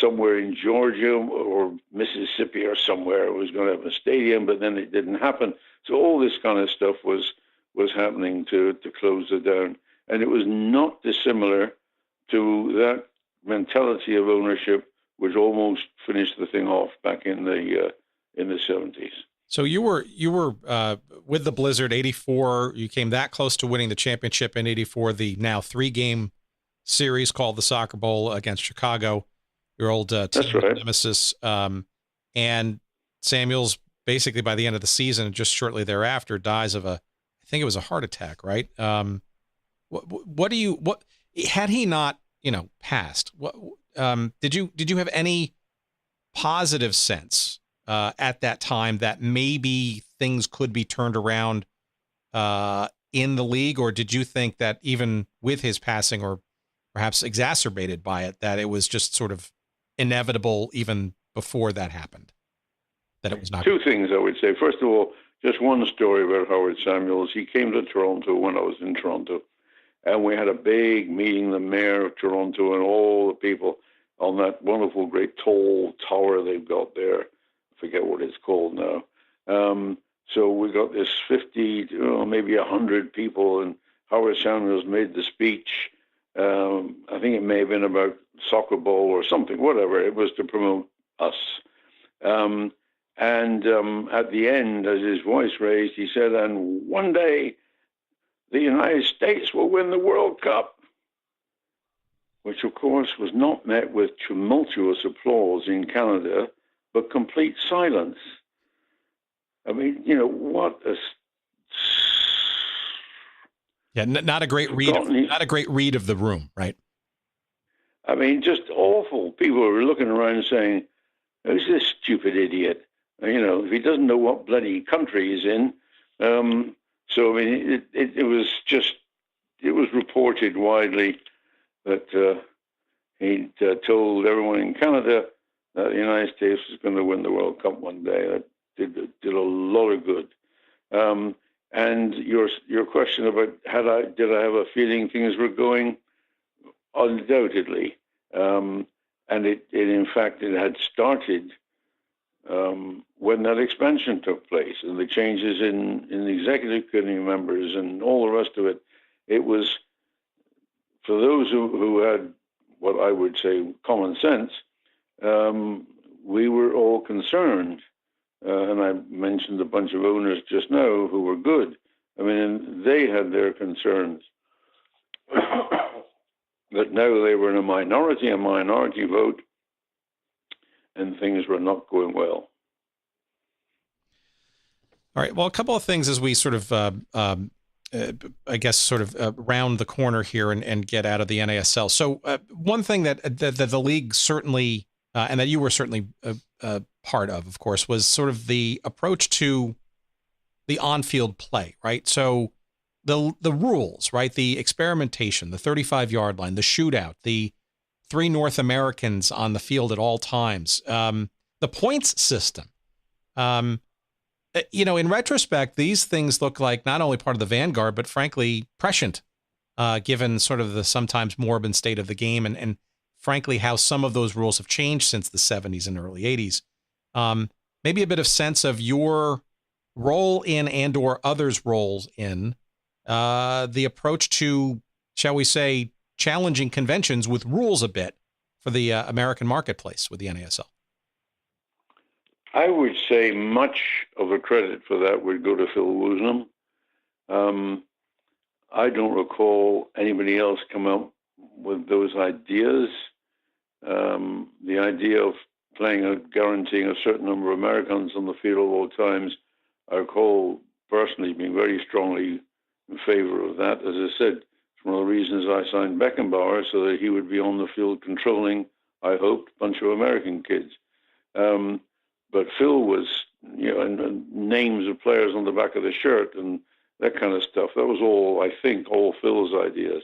somewhere in Georgia or Mississippi or somewhere was going to have a stadium, but then it didn't happen. So all this kind of stuff was happening to close it down. And it was not dissimilar to that mentality of ownership which almost finished the thing off back in the 70s. So you were with the Blizzard 84. You came that close to winning the championship in 84, the now 3-game series called the Soccer Bowl against Chicago, your old team nemesis. And Samuels, basically by the end of the season, just shortly thereafter, dies of I think it was a heart attack, right? What had he not, passed? Did you have any positive sense at that time that maybe things could be turned around in the league, or did you think that even with his passing, or perhaps exacerbated by it, that it was just sort of inevitable even before that happened? That it was not. Two things I would say. First of all, just one story about Howard Samuels. He came to Toronto when I was in Toronto, and we had a big meeting, the mayor of Toronto and all the people on that wonderful, great, tall tower they've got there, forget what it's called now. So we got this 50, maybe 100 people, and Howard Sanders made the speech. I think it may have been about soccer ball or something, whatever. It was to promote us. And at the end, as his voice raised, he said, and one day the United States will win the World Cup, which, of course, was not met with tumultuous applause in Canada, but complete silence. I mean, what a... Yeah, not a great read. Not a great read of the room, right? I mean, just awful. People were looking around saying, "Who's this stupid idiot? If he doesn't know what bloody country he's in." So I mean, it was reported widely that he'd told everyone in Canada that the United States was going to win the World Cup one day. That did a lot of good. And your question about did I have a feeling things were going? Undoubtedly, and it in fact it had started when that expansion took place and the changes in the executive committee members and all the rest of it. It was for those who had what I would say common sense. We were all concerned. And I mentioned a bunch of owners just now who were good. I mean, they had their concerns. But now they were in a minority vote, and things were not going well. All right. Well, a couple of things as we sort of, I guess, sort of round the corner here and get out of the NASL. So one thing that the league certainly, and that you were certainly part of course, was sort of the approach to the on-field play, right? So the rules, right? The experimentation, the 35-yard line, the shootout, the 3 North Americans on the field at all times, the points system. In retrospect, these things look like not only part of the vanguard, but frankly prescient, given sort of the sometimes morbid state of the game and frankly how some of those rules have changed since the 70s and early 80s. Maybe a bit of sense of your role in and or others' roles in the approach to, shall we say, challenging conventions with rules a bit for the American marketplace with the NASL. I would say much of the credit for that would go to Phil Woosnam. I don't recall anybody else come up with those ideas. The idea of guaranteeing a certain number of Americans on the field at all times, I recall personally being very strongly in favor of that. As I said, it's one of the reasons I signed Beckenbauer, so that he would be on the field controlling, I hoped, a bunch of American kids. But Phil was, and names of players on the back of the shirt and that kind of stuff. That was all, I think, all Phil's ideas.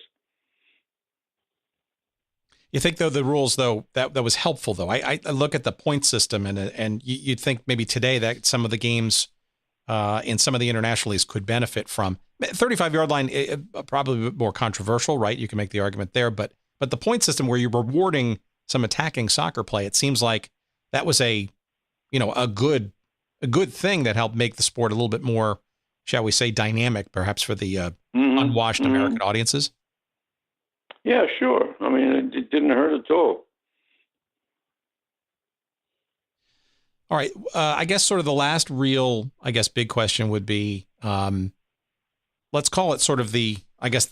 You think, though, the rules, though, that was helpful, though. I look at the point system, and you'd think maybe today that some of the games in some of the international leagues could benefit from. 35-yard line, probably a bit more controversial, right? You can make the argument there, but the point system where you're rewarding some attacking soccer play, it seems like that was a good thing that helped make the sport a little bit more, shall we say, dynamic, perhaps for the unwashed American audiences. Yeah, sure. I mean, it didn't hurt at all. All right. I guess sort of the last real, big question would be, let's call it sort of the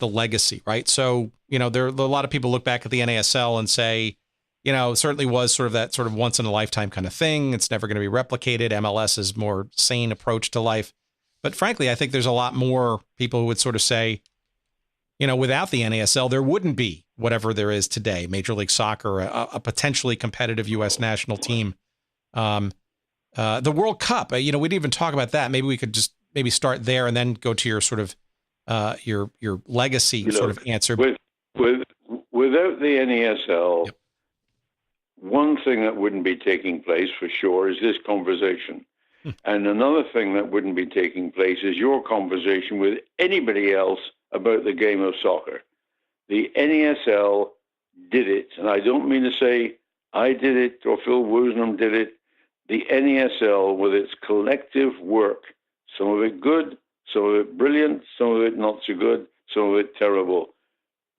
legacy, right? So, there are a lot of people look back at the NASL and say, it certainly was sort of that sort of once in a lifetime kind of thing. It's never going to be replicated. MLS's more sane approach to life. But frankly, I think there's a lot more people who would sort of say, without the NASL, there wouldn't be whatever there is today. Major League Soccer, a potentially competitive U.S. national team. The World Cup, we didn't even talk about that. Maybe we could just start there and then go to your sort of your legacy sort of answer. Without the NASL, yep. One thing that wouldn't be taking place for sure is this conversation. And another thing that wouldn't be taking place is your conversation with anybody else about the game of soccer. The NASL did it. And I don't mean to say I did it or Phil Woosnam did it. the NASL with its collective work, some of it good, some of it brilliant, some of it not so good, some of it terrible,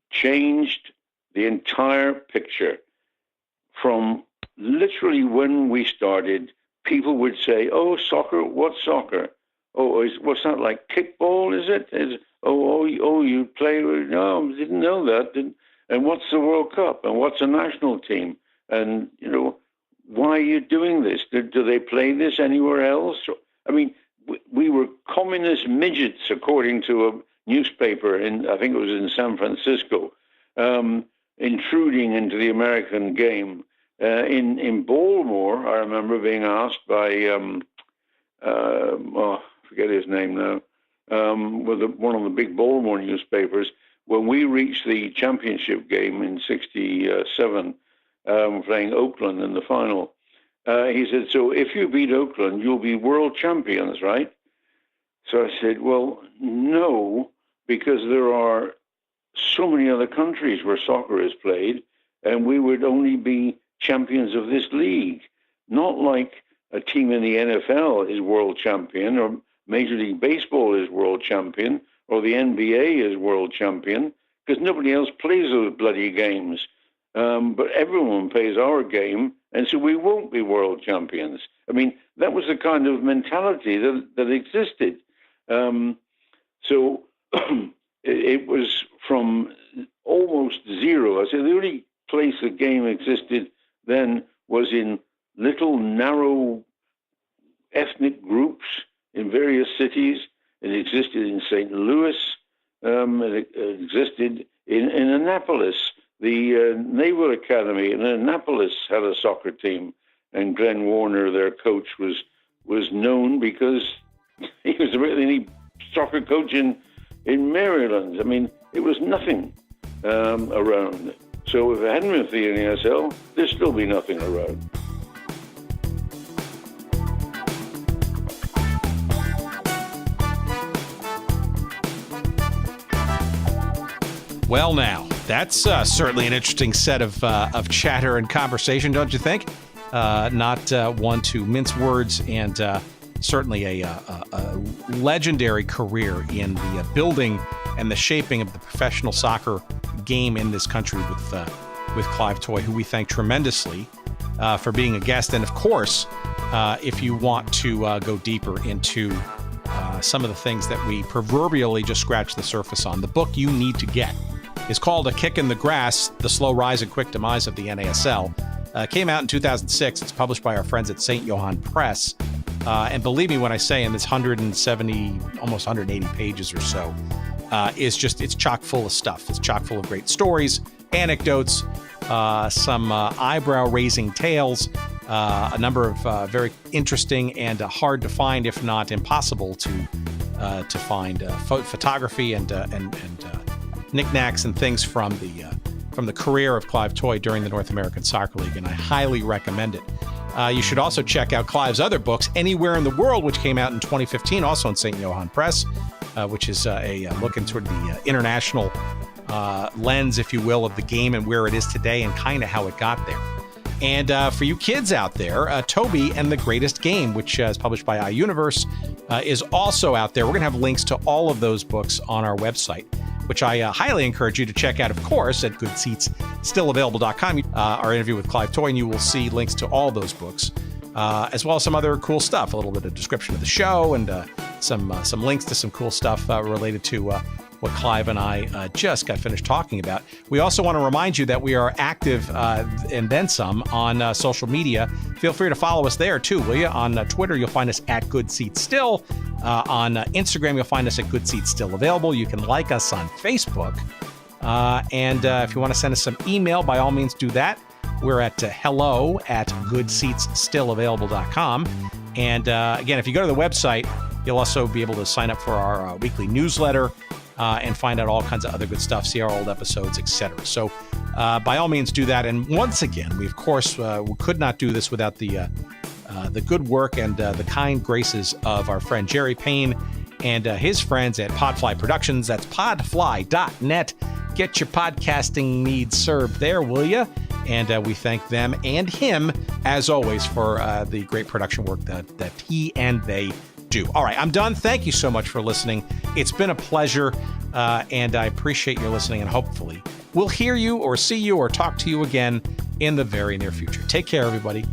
changed the entire picture. From literally when we started, people would say, "Oh, soccer, what's soccer? Oh, what's that, like kickball, is it? You play? No, I didn't know that. And what's the World Cup? And what's a national team? And, why are you doing this? Do they play this anywhere else?" I mean, we were communist midgets, according to a newspaper I think it was in San Francisco, intruding into the American game. In Baltimore, I remember being asked by, I forget his name now, with one of the big Baltimore newspapers, when we reached the championship game in '67, playing Oakland in the final. He said, "So if you beat Oakland, you'll be world champions, right?" So I said, "Well, no, because there are so many other countries where soccer is played, and we would only be champions of this league. Not like a team in the NFL is world champion, or Major League Baseball is world champion, or the NBA is world champion, because nobody else plays those bloody games. But everyone plays our game, and so we won't be world champions." I mean, that was the kind of mentality that existed. So it was from almost zero. I say the only place the game existed then was in little narrow ethnic groups in various cities. It existed in St. Louis. It existed in Annapolis. The Naval Academy in Annapolis had a soccer team, and Glenn Warner, their coach, was known because he was the only soccer coach in Maryland. I mean, it was nothing around. So if it hadn't been for the NASL, there'd still be nothing around. Well, now, that's certainly an interesting set of chatter and conversation, don't you think? Not one to mince words, and certainly a legendary career in the building and the shaping of the professional soccer game in this country with Clive Toye, who we thank tremendously for being a guest. And of course, if you want to go deeper into some of the things that we proverbially just scratched the surface on, the book you need to get is called A Kick in the Grass, The Slow Rise and Quick Demise of the NASL. Came out in 2006. It's published by our friends at St. Johann Press. And believe me when I say, in this 170, almost 180 pages or so, it's chock full of stuff. It's chock full of great stories, anecdotes, some eyebrow-raising tales, a number of very interesting and hard to find, if not impossible to find, photography and knickknacks and things from the career of Clive Toye during the North American Soccer League, and I highly recommend it. You should also check out Clive's other books, Anywhere in the World, which came out in 2015, also in St. Johann Press, which is a look into the international lens, if you will, of the game and where it is today and kind of how it got there. And for you kids out there, Toby and the Greatest Game, which is published by iUniverse, is also out there. We're going to have links to all of those books on our website, which I highly encourage you to check out, of course, at goodseatsstillavailable.com. Our interview with Clive Toye, and you will see links to all those books, as well as some other cool stuff, a little bit of description of the show, and some links to some cool stuff related to what Clive and I just got finished talking about. We also want to remind you that we are active, and then some, on social media. Feel free to follow us there too, will you? On Twitter, you'll find us at GoodSeatsStill. On Instagram, you'll find us at GoodSeatsStillAvailable. You can like us on Facebook. And if you want to send us some email, by all means do that. We're at hello@goodseatsstillavailable.com. And again, if you go to the website, you'll also be able to sign up for our weekly newsletter and find out all kinds of other good stuff, see our old episodes, etc. So by all means do that. And once again, we, of course, we could not do this without the good work and the kind graces of our friend Jerry Payne and his friends at Podfly Productions. That's podfly.net. get your podcasting needs served there, will you? And we thank them and him, as always, for the great production work that he and they do. All right, I'm done. Thank you so much for listening. It's been a pleasure, and I appreciate your listening, and hopefully we'll hear you or see you or talk to you again in the very near future. Take care, everybody.